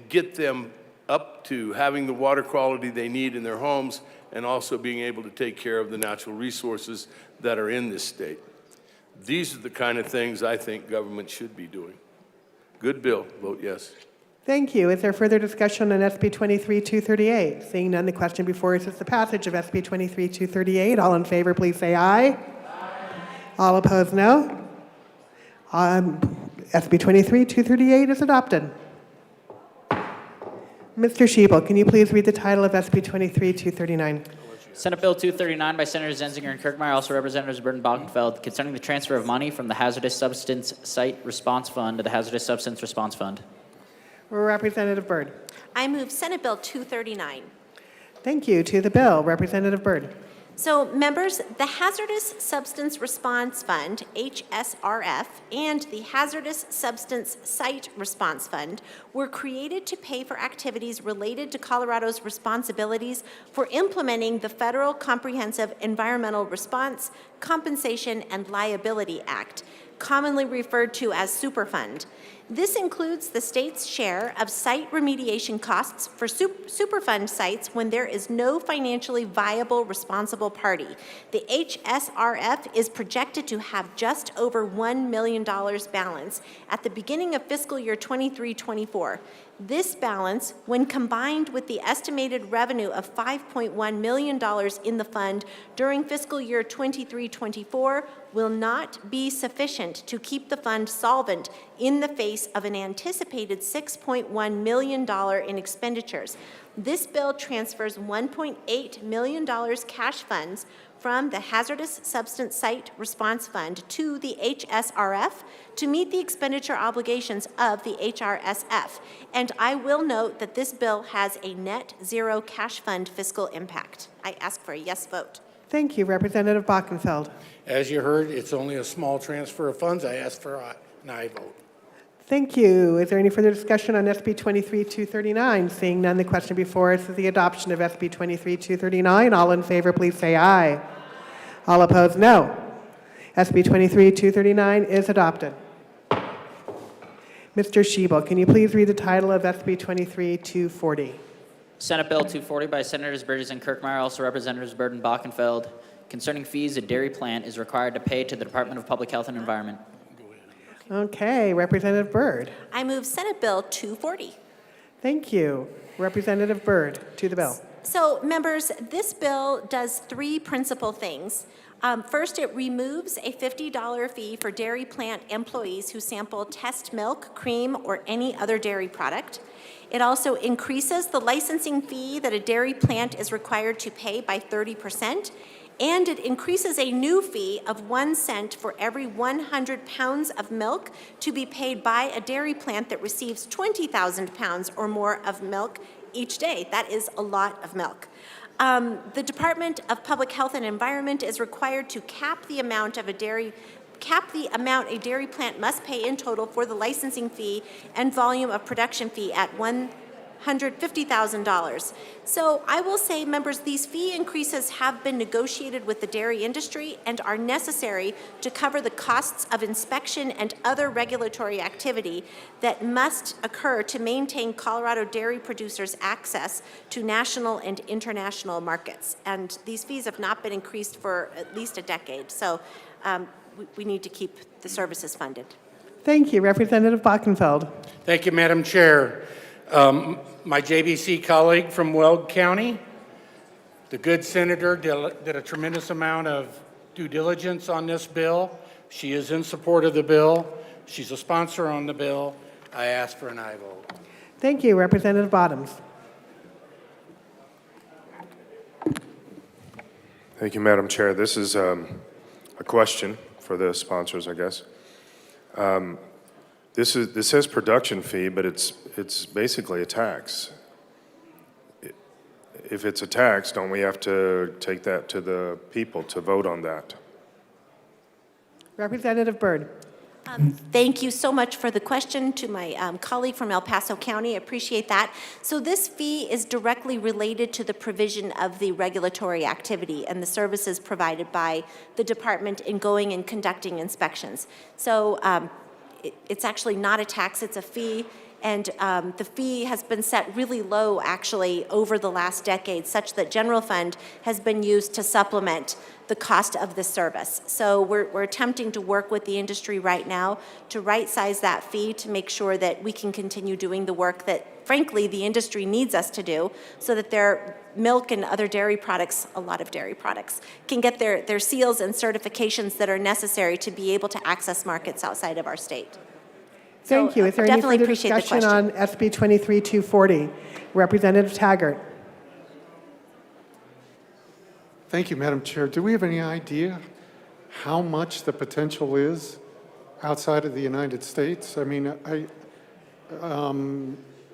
Q: get them up to having the water quality they need in their homes and also being able to take care of the natural resources that are in this state. These are the kind of things I think government should be doing. Good bill. Vote yes.
F: Thank you. Is there further discussion on SB 23-238? Seeing none, the question before us is the passage of SB 23-238. All in favor, please say aye. All opposed, no. SB 23-238 is adopted. Mr. Shebel, can you please read the title of SB 23-239?
D: Senate Bill 239 by Senators Zenzinger and Kirkmeyer, also Representatives Burton Balkenfeld, concerning the transfer of money from the Hazardous Substance Site Response Fund to the Hazardous Substance Response Fund.
F: Representative Byrd.
G: I move Senate Bill 239.
F: Thank you. To the bill, Representative Byrd.
G: So, members, the Hazardous Substance Response Fund, HSRF, and the Hazardous Substance Site Response Fund were created to pay for activities related to Colorado's responsibilities for implementing the Federal Comprehensive Environmental Response, Compensation, and Liability Act, commonly referred to as Superfund. This includes the state's share of site remediation costs for Superfund sites when there is no financially viable responsible party. The HSRF is projected to have just over $1 million balance at the beginning of fiscal year 23-24. This balance, when combined with the estimated revenue of $5.1 million in the fund during fiscal year 23-24, will not be sufficient to keep the fund solvent in the face of an anticipated $6.1 million in expenditures. This bill transfers $1.8 million cash funds from the Hazardous Substance Site Response Fund to the HSRF to meet the expenditure obligations of the HRSF. And I will note that this bill has a net zero cash fund fiscal impact. I ask for a yes vote.
F: Thank you. Representative Balkenfeld.
J: As you heard, it's only a small transfer of funds. I ask for an aye vote.
F: Thank you. Is there any further discussion on SB 23-239? Seeing none, the question before us is the adoption of SB 23-239. All in favor, please say aye. All opposed, no. SB 23-239 is adopted. Mr. Shebel, can you please read the title of SB 23-240?
D: Senate Bill 240 by Senators Bridges and Kirkmeyer, also Representatives Burton Balkenfeld, concerning fees a dairy plant is required to pay to the Department of Public Health and Environment.
F: Okay, Representative Byrd.
G: I move Senate Bill 240.
F: Thank you. Representative Byrd, to the bill.
G: So, members, this bill does three principal things. First, it removes a $50 fee for dairy plant employees who sample test milk, cream, or any other dairy product. It also increases the licensing fee that a dairy plant is required to pay by 30%. And it increases a new fee of 1 cent for every 100 pounds of milk to be paid by a dairy plant that receives 20,000 pounds or more of milk each day. That is a lot of milk. The Department of Public Health and Environment is required to cap the amount a dairy plant must pay in total for the licensing fee and volume of production fee at $150,000. So I will say, members, these fee increases have been negotiated with the dairy industry and are necessary to cover the costs of inspection and other regulatory activity that must occur to maintain Colorado dairy producers' access to national and international markets. And these fees have not been increased for at least a decade. So we need to keep the services funded.
F: Thank you. Representative Balkenfeld.
J: Thank you, Madam Chair. My JBC colleague from Weld County, the good senator, did a tremendous amount of due diligence on this bill. She is in support of the bill. She's a sponsor on the bill. I ask for an aye vote.
F: Thank you. Representative Bottoms.
N: Thank you, Madam Chair. This is a question for the sponsors, I guess. This says production fee, but it's basically a tax. If it's a tax, don't we have to take that to the people to vote on that?
F: Representative Byrd.
G: Thank you so much for the question to my colleague from El Paso County. I appreciate that. So this fee is directly related to the provision of the regulatory activity and the services provided by the department in going and conducting inspections. So it's actually not a tax, it's a fee. And the fee has been set really low, actually, over the last decade, such that general fund has been used to supplement the cost of the service. So we're attempting to work with the industry right now to right-size that fee to make sure that we can continue doing the work that, frankly, the industry needs us to do, so that their milk and other dairy products, a lot of dairy products, can get their seals and certifications that are necessary to be able to access markets outside of our state.
F: Thank you. Is there any
G: definitely
F: further
G: appreciate the
F: discussion on SB 23-240? Representative Taggart.
O: Thank you, Madam Chair. Do we have any idea how much the potential is outside of the United States? I mean,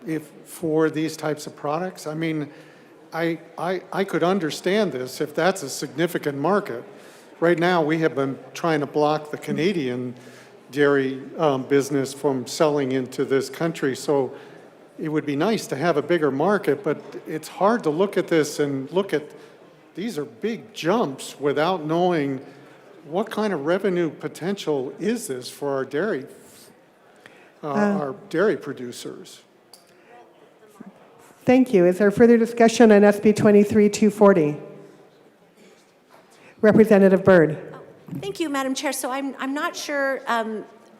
O: if for these types of products, I mean, I could understand this if that's a significant market. Right now, we have been trying to block the Canadian dairy business from selling into this country, so it would be nice to have a bigger market, but it's hard to look at this and look at, these are big jumps without knowing what kind of revenue potential is this for our dairy producers.
F: Thank you. Is there further discussion on SB 23-240? Representative Byrd.
G: Thank you, Madam Chair. So I'm not sure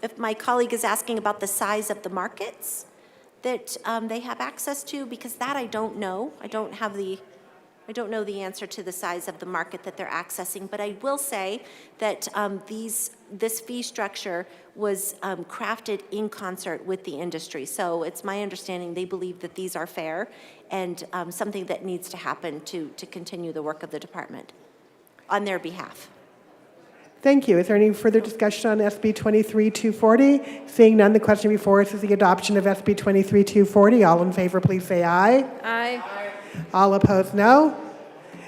G: if my colleague is asking about the size of the markets that they have access to, because that I don't know. I don't know the answer to the size of the market that they're accessing, but I will say that this fee structure was crafted in concert with the industry. So it's my understanding they believe that these are fair and something that needs to happen to continue the work of the department on their behalf.
F: Thank you. Is there any further discussion on SB 23-240? Seeing none, the question before us is the adoption of SB 23-240. All in favor, please say aye.
I: Aye.
F: All opposed, no.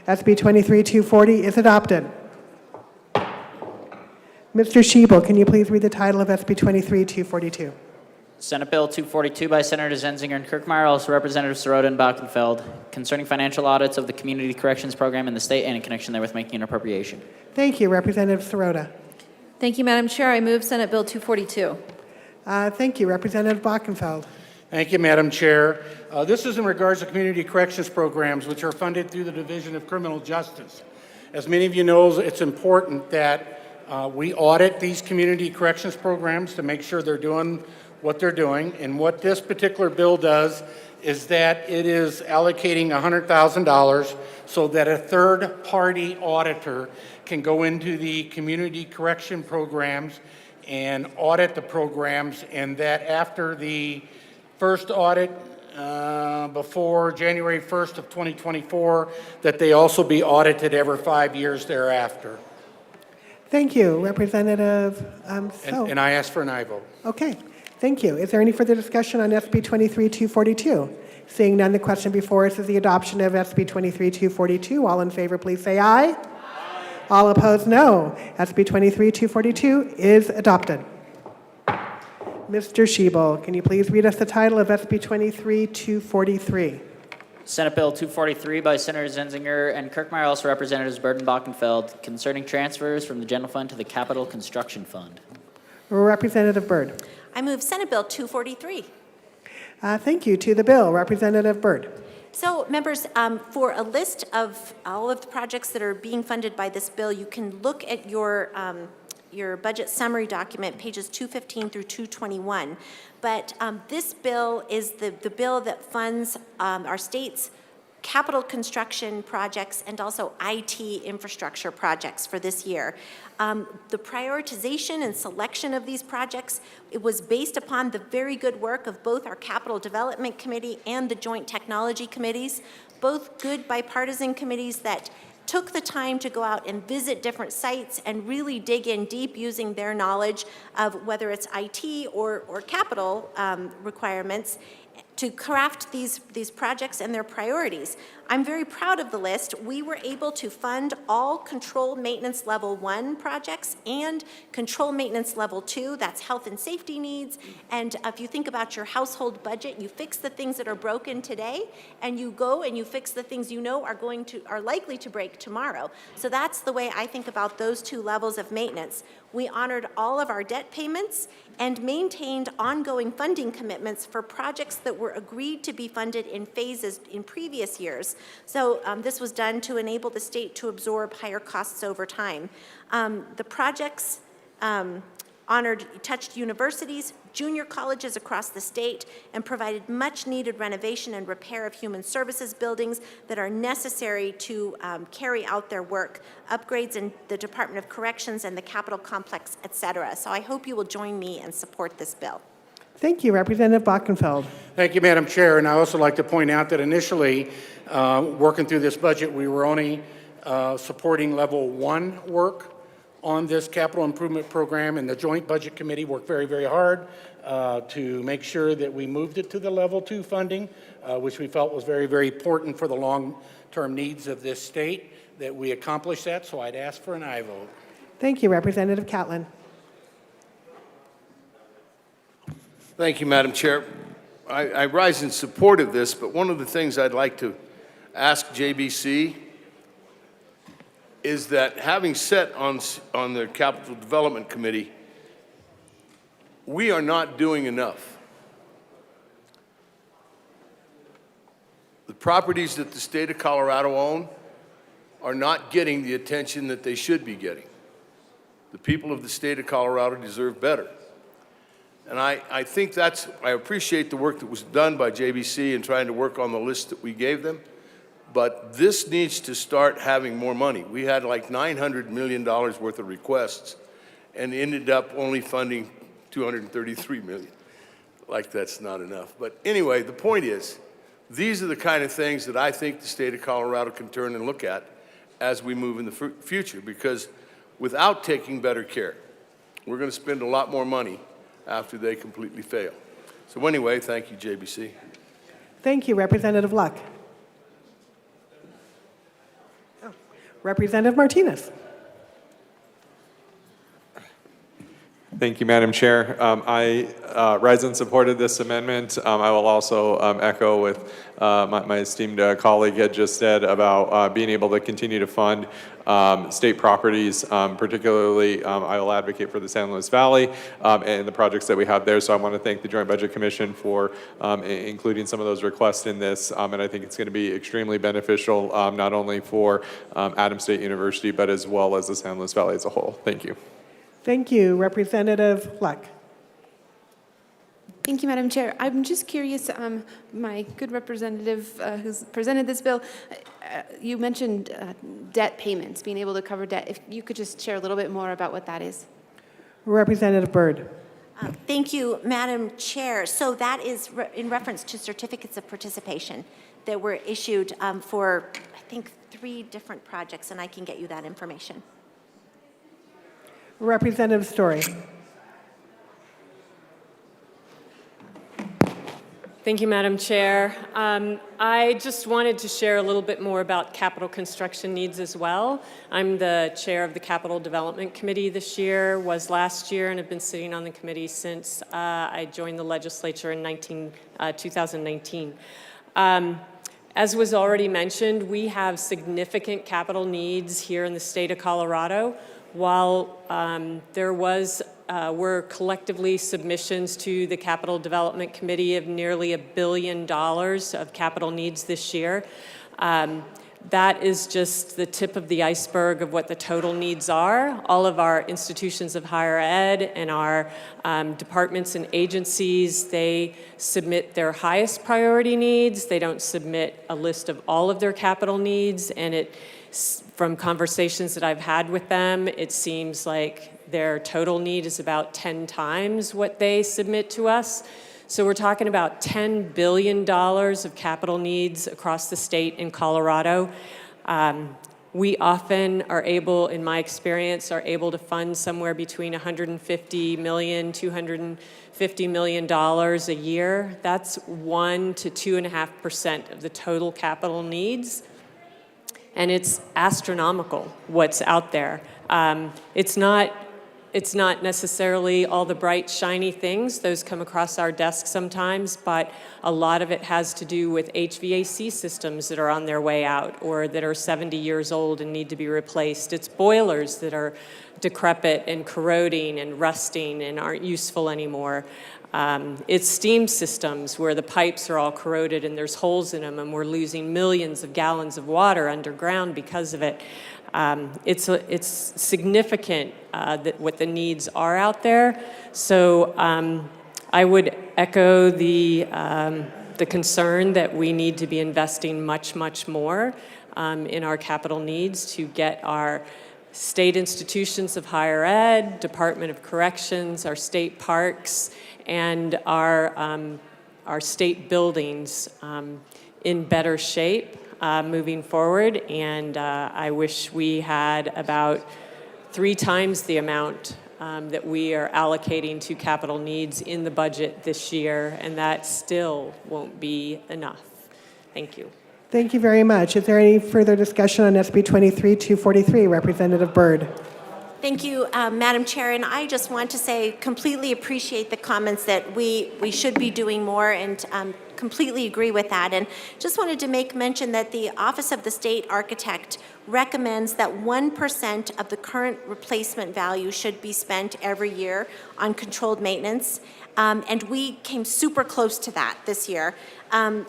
F: SB 23-240 is adopted. Mr. Schiebel, can you please read the title of SB 23-242?
D: Senate Bill 242 by Senators Zenzinger and Kirkmeyer, also Representatives Sirota and Baukenfeld, concerning financial audits of the Community Corrections Program in the state and in connection therewith making an appropriation.
F: Thank you. Representative Sirota.
I: Thank you, Madam Chair. I move Senate Bill 242.
F: Thank you. Representative Baukenfeld.
J: Thank you, Madam Chair. This is in regards to community corrections programs, which are funded through the Division of Criminal Justice. As many of you know, it's important that we audit these community corrections programs to make sure they're doing what they're doing. And what this particular bill does is that it is allocating $100,000 so that a third-party auditor can go into the community correction programs and audit the programs, and that after the first audit before January 1st of 2024, that they also be audited every 5 years thereafter.
F: Thank you. Representative
J: And I ask for an aye vote.
F: Okay. Thank you. Is there any further discussion on SB 23-242? Seeing none, the question before us is the adoption of SB 23-242. All in favor, please say aye. Aye. All opposed, no. SB 23-242 is adopted. Mr. Schiebel, can you please read us the title of SB 23-243?
D: Senate Bill 243 by Senators Zenzinger and Kirkmeyer, also Representatives Byrd and Baukenfeld, concerning transfers from the general fund to the capital construction fund.
F: Representative Byrd.
G: I move Senate Bill 243.
F: Thank you. To the bill, Representative Byrd.
G: So, members, for a list of all of the projects that are being funded by this bill, you can look at your budget summary document, pages 215 through 221. But this bill is the bill that funds our state's capital construction projects and also IT infrastructure projects for this year. The prioritization and selection of these projects, it was based upon the very good work of both our Capital Development Committee and the Joint Technology Committees, both good bipartisan committees that took the time to go out and visit different sites and really dig in deep using their knowledge of whether it's IT or capital requirements to craft these projects and their priorities. I'm very proud of the list. We were able to fund all control maintenance level 1 projects and control maintenance level 2, that's health and safety needs. And if you think about your household budget, you fix the things that are broken today, and you go and you fix the things you know are likely to break tomorrow. So that's the way I think about those 2 levels of maintenance. We honored all of our debt payments and maintained ongoing funding commitments for projects that were agreed to be funded in phases in previous years. So this was done to enable the state to absorb higher costs over time. The projects touched universities, junior colleges across the state, and provided much-needed renovation and repair of human services buildings that are necessary to carry out their work, upgrades in the Department of Corrections and the Capitol Complex, et cetera. So I hope you will join me and support this bill.
F: Thank you. Representative Bockenfeld.
J: Thank you, Madam Chair. And I also like to point out that initially, working through this budget, we were only supporting level 1 work on this capital improvement program, and the Joint Budget Committee worked very, very hard to make sure that we moved it to the level 2 funding, which we felt was very, very important for the long-term needs of this state, that we accomplished that, so I'd ask for an aye vote.
F: Thank you. Representative Catlin.
Q: Thank you, Madam Chair. I rise in support of this, but one of the things I'd like to ask JBC is that, having sat on the Capital Development Committee, we are not doing enough. The properties that the state of Colorado own are not getting the attention that they should be getting. The people of the state of Colorado deserve better. And I think I appreciate the work that was done by JBC in trying to work on the list that we gave them, but this needs to start having more money. We had like $900 million worth of requests and ended up only funding $233 million. Like that's not enough. But anyway, the point is, these are the kind of things that I think the state of Colorado can turn and look at as we move in the future, because without taking better care, we're going to spend a lot more money after they completely fail. So anyway, thank you, JBC.
F: Thank you. Representative Luck. Oh. Representative Martinez.
P: Thank you, Madam Chair. I rise in support of this amendment. I will also echo with my esteemed colleague had just said about being able to continue to fund state properties. Particularly, I will advocate for the San Luis Valley and the projects that we have there. So I want to thank the Joint Budget Commission for including some of those requests in this. And I think it's going to be extremely beneficial, not only for Adams State University, but as well as the San Luis Valley as a whole. Thank you.
F: Thank you. Representative Luck.
L: Thank you, Madam Chair. I'm just curious, my good representative who's presented this bill, you mentioned debt payments, being able to cover debt. If you could just share a little bit more about what that is.
F: Representative Byrd.
G: Thank you, Madam Chair. So that is in reference to certificates of participation that were issued for, I think, 3 different projects, and I can get you that information.
F: Representative Story.
R: Thank you, Madam Chair. I just wanted to share a little bit more about capital construction needs as well. I'm the chair of the Capital Development Committee this year, was last year, and have been sitting on the committee since I joined the legislature in 2019. As was already mentioned, we have significant capital needs here in the state of Colorado. While there were collectively submissions to the Capital Development Committee of nearly $1 billion of capital needs this year, that is just the tip of the iceberg of what the total needs are. All of our institutions of higher ed and our departments and agencies, they submit their highest priority needs. They don't submit a list of all of their capital needs, and from conversations that I've had with them, it seems like their total need is about 10 times what they submit to us. So we're talking about $10 billion of capital needs across the state in Colorado. We often are able, in my experience, are able to fund somewhere between $150 million, $250 million a year. That's 1 to 2.5% of the total capital needs. And it's astronomical what's out there. It's not necessarily all the bright, shiny things. Those come across our desk sometimes, but a lot of it has to do with HVAC systems that are on their way out or that are 70 years old and need to be replaced. It's boilers that are decrepit and corroding and rusting and aren't useful anymore. It's steam systems where the pipes are all corroded and there's holes in them and we're losing millions of gallons of water underground because of it. It's significant that what the needs are out there. So I would echo the concern that we need to be investing much, much more in our capital needs to get our state institutions of higher ed, Department of Corrections, our state parks, and our state buildings in better shape moving forward. And I wish we had about 3 times the amount that we are allocating to capital needs in the budget this year, and that still won't be enough. Thank you.
F: Thank you very much. Is there any further discussion on SB 23-243? Representative Byrd.
G: Thank you, Madam Chair, and I just want to say completely appreciate the comments that we should be doing more, and completely agree with that. And just wanted to make mention that the Office of the State Architect recommends that 1% of the current replacement value should be spent every year on controlled maintenance. And we came super close to that this year.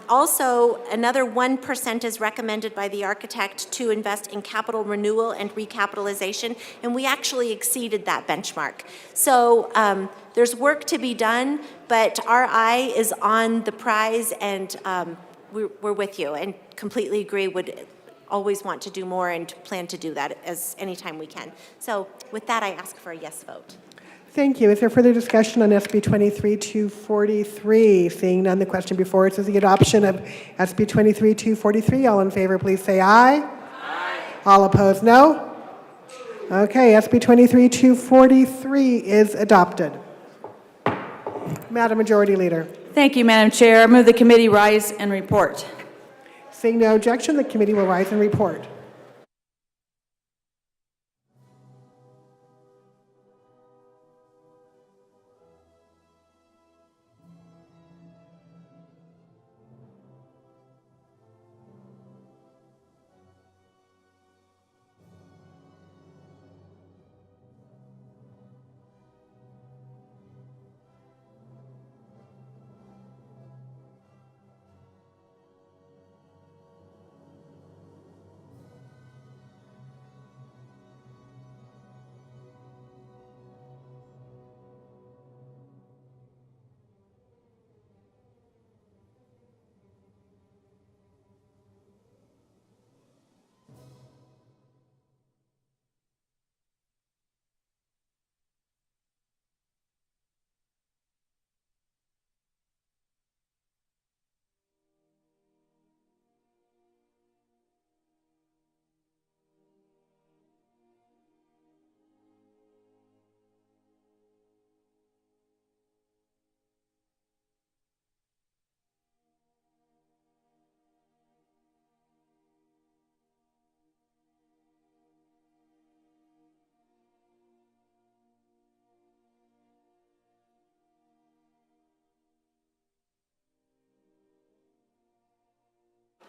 G: Also, another 1% is recommended by the architect to invest in capital renewal and recapitalization, and we actually exceeded that benchmark. So there's work to be done, but our eye is on the prize, and we're with you and completely agree, would always want to do more and plan to do that as anytime we can. So with that, I ask for a yes vote.
F: Thank you. Is there further discussion on SB 23-243? Seeing none, the question before us is the adoption of SB 23-243. All in favor, please say aye. Aye. All opposed, no. Okay, SB 23-243 is adopted. Madam Majority Leader.
E: Thank you, Madam Chair. I move the committee rise and report.
F: Seeing no objection, the committee will rise and report.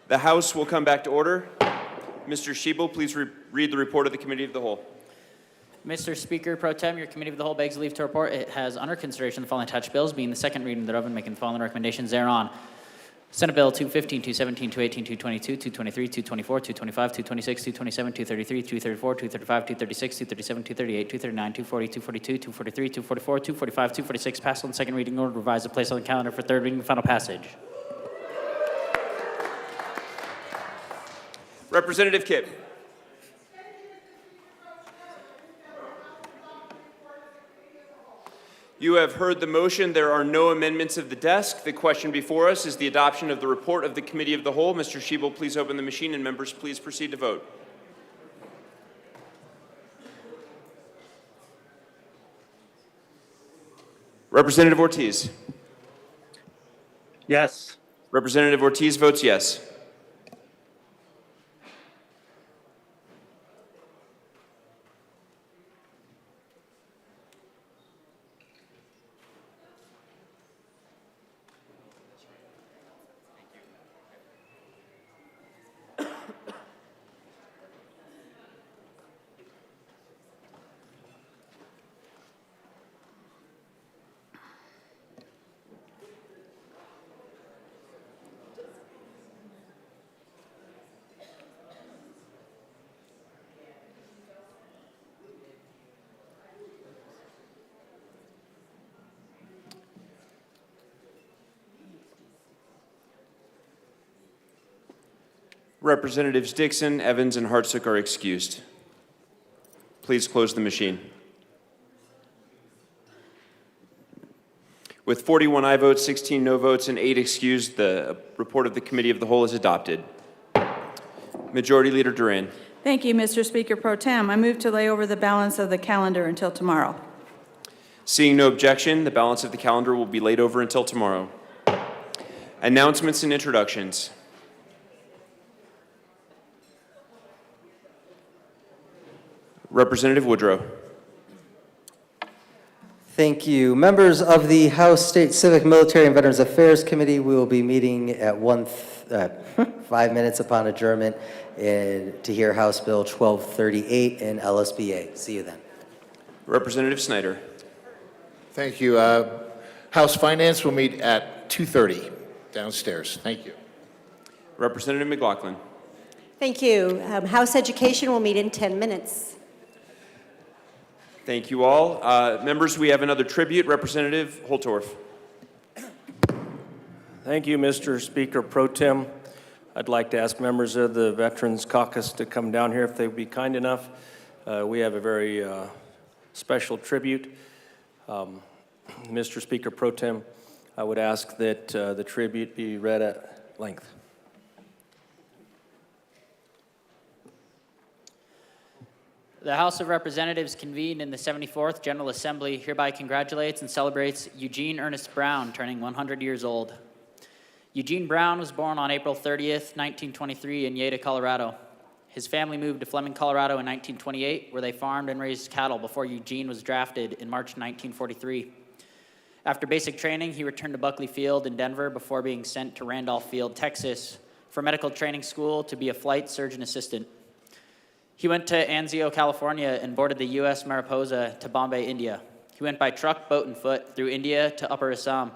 S: The House will come back to order. Mr. Schiebel, please read the report of the Committee of the Whole.
D: Mr. Speaker Pro Tem, your Committee of the Whole begs leave to report it has under consideration the following attached bills, being the second reading thereof and making the following recommendations thereon. Senate Bill 215, 217, 218, 222, 223, 224, 225, 226, 227, 233, 234, 235, 236, 237, 238, 239, 240, 242, 243, 244, 245, 246, passed on second reading order, revised and placed on the calendar for third reading and final passage.
S: Representative Kidd. You have heard the motion. There are no amendments of the desk. The question before us is the adoption of the report of the Committee of the Whole. Mr. Schiebel, please open the machine, and members, please proceed to vote. Representative Ortiz.
K: Yes.
S: Representative Ortiz votes yes. Representatives Dixon, Evans, and Hartsook are excused. Please close the machine. With 41 aye votes, 16 no votes, and 8 excused, the report of the Committee of the Whole is adopted. Majority Leader Duran.
E: Thank you, Mr. Speaker Pro Tem. I move to lay over the balance of the calendar until tomorrow.
S: Seeing no objection, the balance of the calendar will be laid over until tomorrow. Announcements and introductions. Representative Woodrow.
T: Thank you. Members of the House State Civic, Military, and Veterans Affairs Committee, we will be meeting at 5 minutes upon adjournment to hear House Bill 1238 and LSBA. See you then.
S: Representative Snyder.
U: Thank you. House Finance will meet at 2:30 downstairs. Thank you.
S: Representative McLaughlin.
V: Thank you. House Education will meet in 10 minutes.
S: Thank you all. Members, we have another tribute. Representative Holtorf.
K: Thank you, Mr. Speaker Pro Tem. I'd like to ask members of the Veterans Caucus to come down here if they would be kind enough. We have a very special tribute. Mr. Speaker Pro Tem, I would ask that the tribute be read at length.
D: The House of Representatives convened in the 74th General Assembly hereby congratulates and celebrates Eugene Ernest Brown, turning 100 years old. Eugene Brown was born on April 30th, 1923 in Yeda, Colorado. His family moved to Fleming, Colorado in 1928, where they farmed and raised cattle before Eugene was drafted in March 1943. After basic training, he returned to Buckley Field in Denver before being sent to Randolph Field, Texas, for medical training school to be a flight surgeon assistant. He went to Anzio, California, and boarded the U.S. Mariposa to Bombay, India. He went by truck, boat, and foot through India to Upper Assam,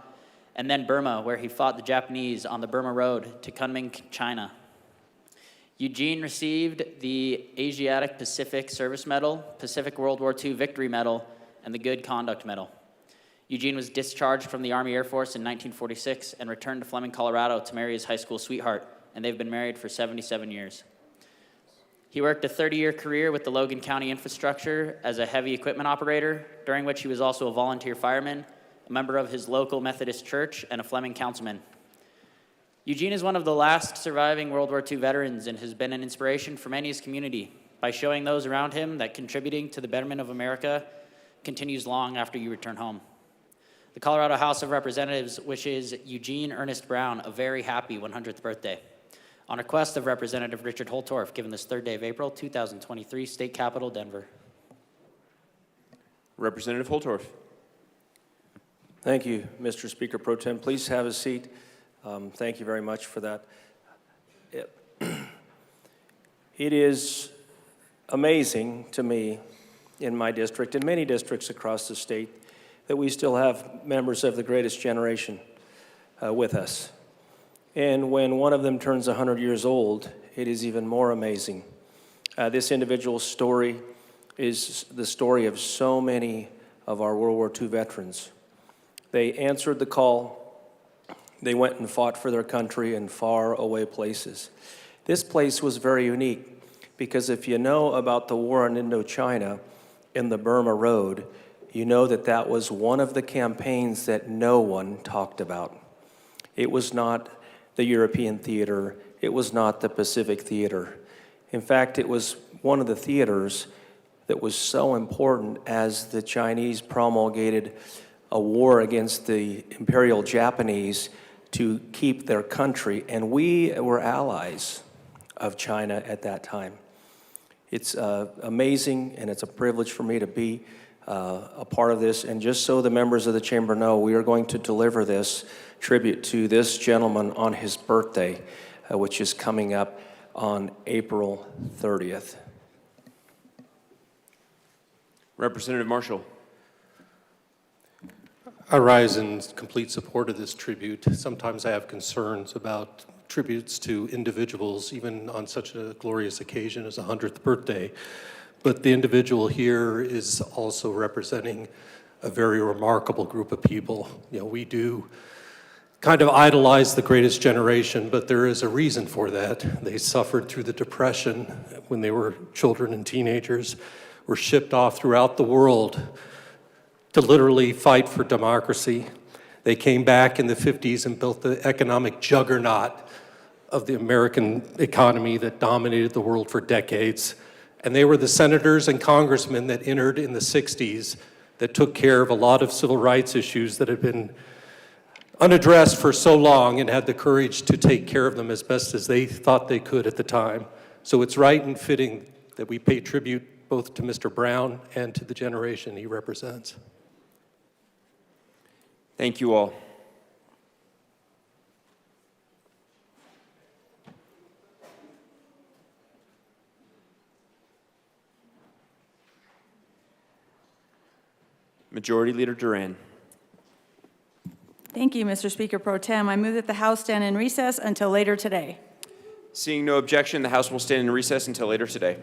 D: and then Burma, where he fought the Japanese on the Burma Road to Kunming, China. Eugene received the Asiatic Pacific Service Medal, Pacific World War II Victory Medal, and the Good Conduct Medal. Eugene was discharged from the Army Air Force in 1946 and returned to Fleming, Colorado to marry his high school sweetheart, and they've been married for 77 years. He worked a 30-year career with the Logan County Infrastructure as a heavy equipment operator, during which he was also a volunteer fireman, a member of his local Methodist church, and a Fleming councilman. Eugene is one of the last surviving World War II veterans and has been an inspiration for many in his community by showing those around him that contributing to the betterment of America continues long after you return home. The Colorado House of Representatives wishes Eugene Ernest Brown a very happy 100th birthday. On request of Representative Richard Holtorf, given this 3rd day of April, 2023, State Capitol, Denver.
S: Representative Holtorf.
K: Thank you, Mr. Speaker Pro Tem. Please have a seat. Thank you very much for that. It is amazing to me in my district and many districts across the state that we still have members of the greatest generation with us. And when one of them turns 100 years old, it is even more amazing. This individual's story is the story of so many of our World War II veterans. They answered the call. They went and fought for their country in far away places. This place was very unique because if you know about the war in Indochina and the Burma Road, you know that that was one of the campaigns that no one talked about. It was not the European theater. It was not the Pacific theater. In fact, it was one of the theaters that was so important as the Chinese promulgated
B: a war against the Imperial Japanese to keep their country, and we were allies of China at that time. It's amazing, and it's a privilege for me to be a part of this. And just so the members of the chamber know, we are going to deliver this tribute to this gentleman on his birthday, which is coming up on April 30th.
S: Representative Marshall.
C: I rise in complete support of this tribute. Sometimes I have concerns about tributes to individuals, even on such a glorious occasion as a 100th birthday. But the individual here is also representing a very remarkable group of people. You know, we do kind of idolize the greatest generation, but there is a reason for that. They suffered through the Depression when they were children and teenagers, were shipped off throughout the world to literally fight for democracy. They came back in the 50s and built the economic juggernaut of the American economy that dominated the world for decades. And they were the senators and congressmen that entered in the 60s that took care of a lot of civil rights issues that had been unaddressed for so long, and had the courage to take care of them as best as they thought they could at the time. So it's right and fitting that we pay tribute both to Mr. Brown and to the generation he represents.
S: Thank you all. Majority Leader Duran.
E: Thank you, Mr. Speaker Pro Tem. I move that the House stand in recess until later today.
S: Seeing no objection, the House will stand in recess until later today.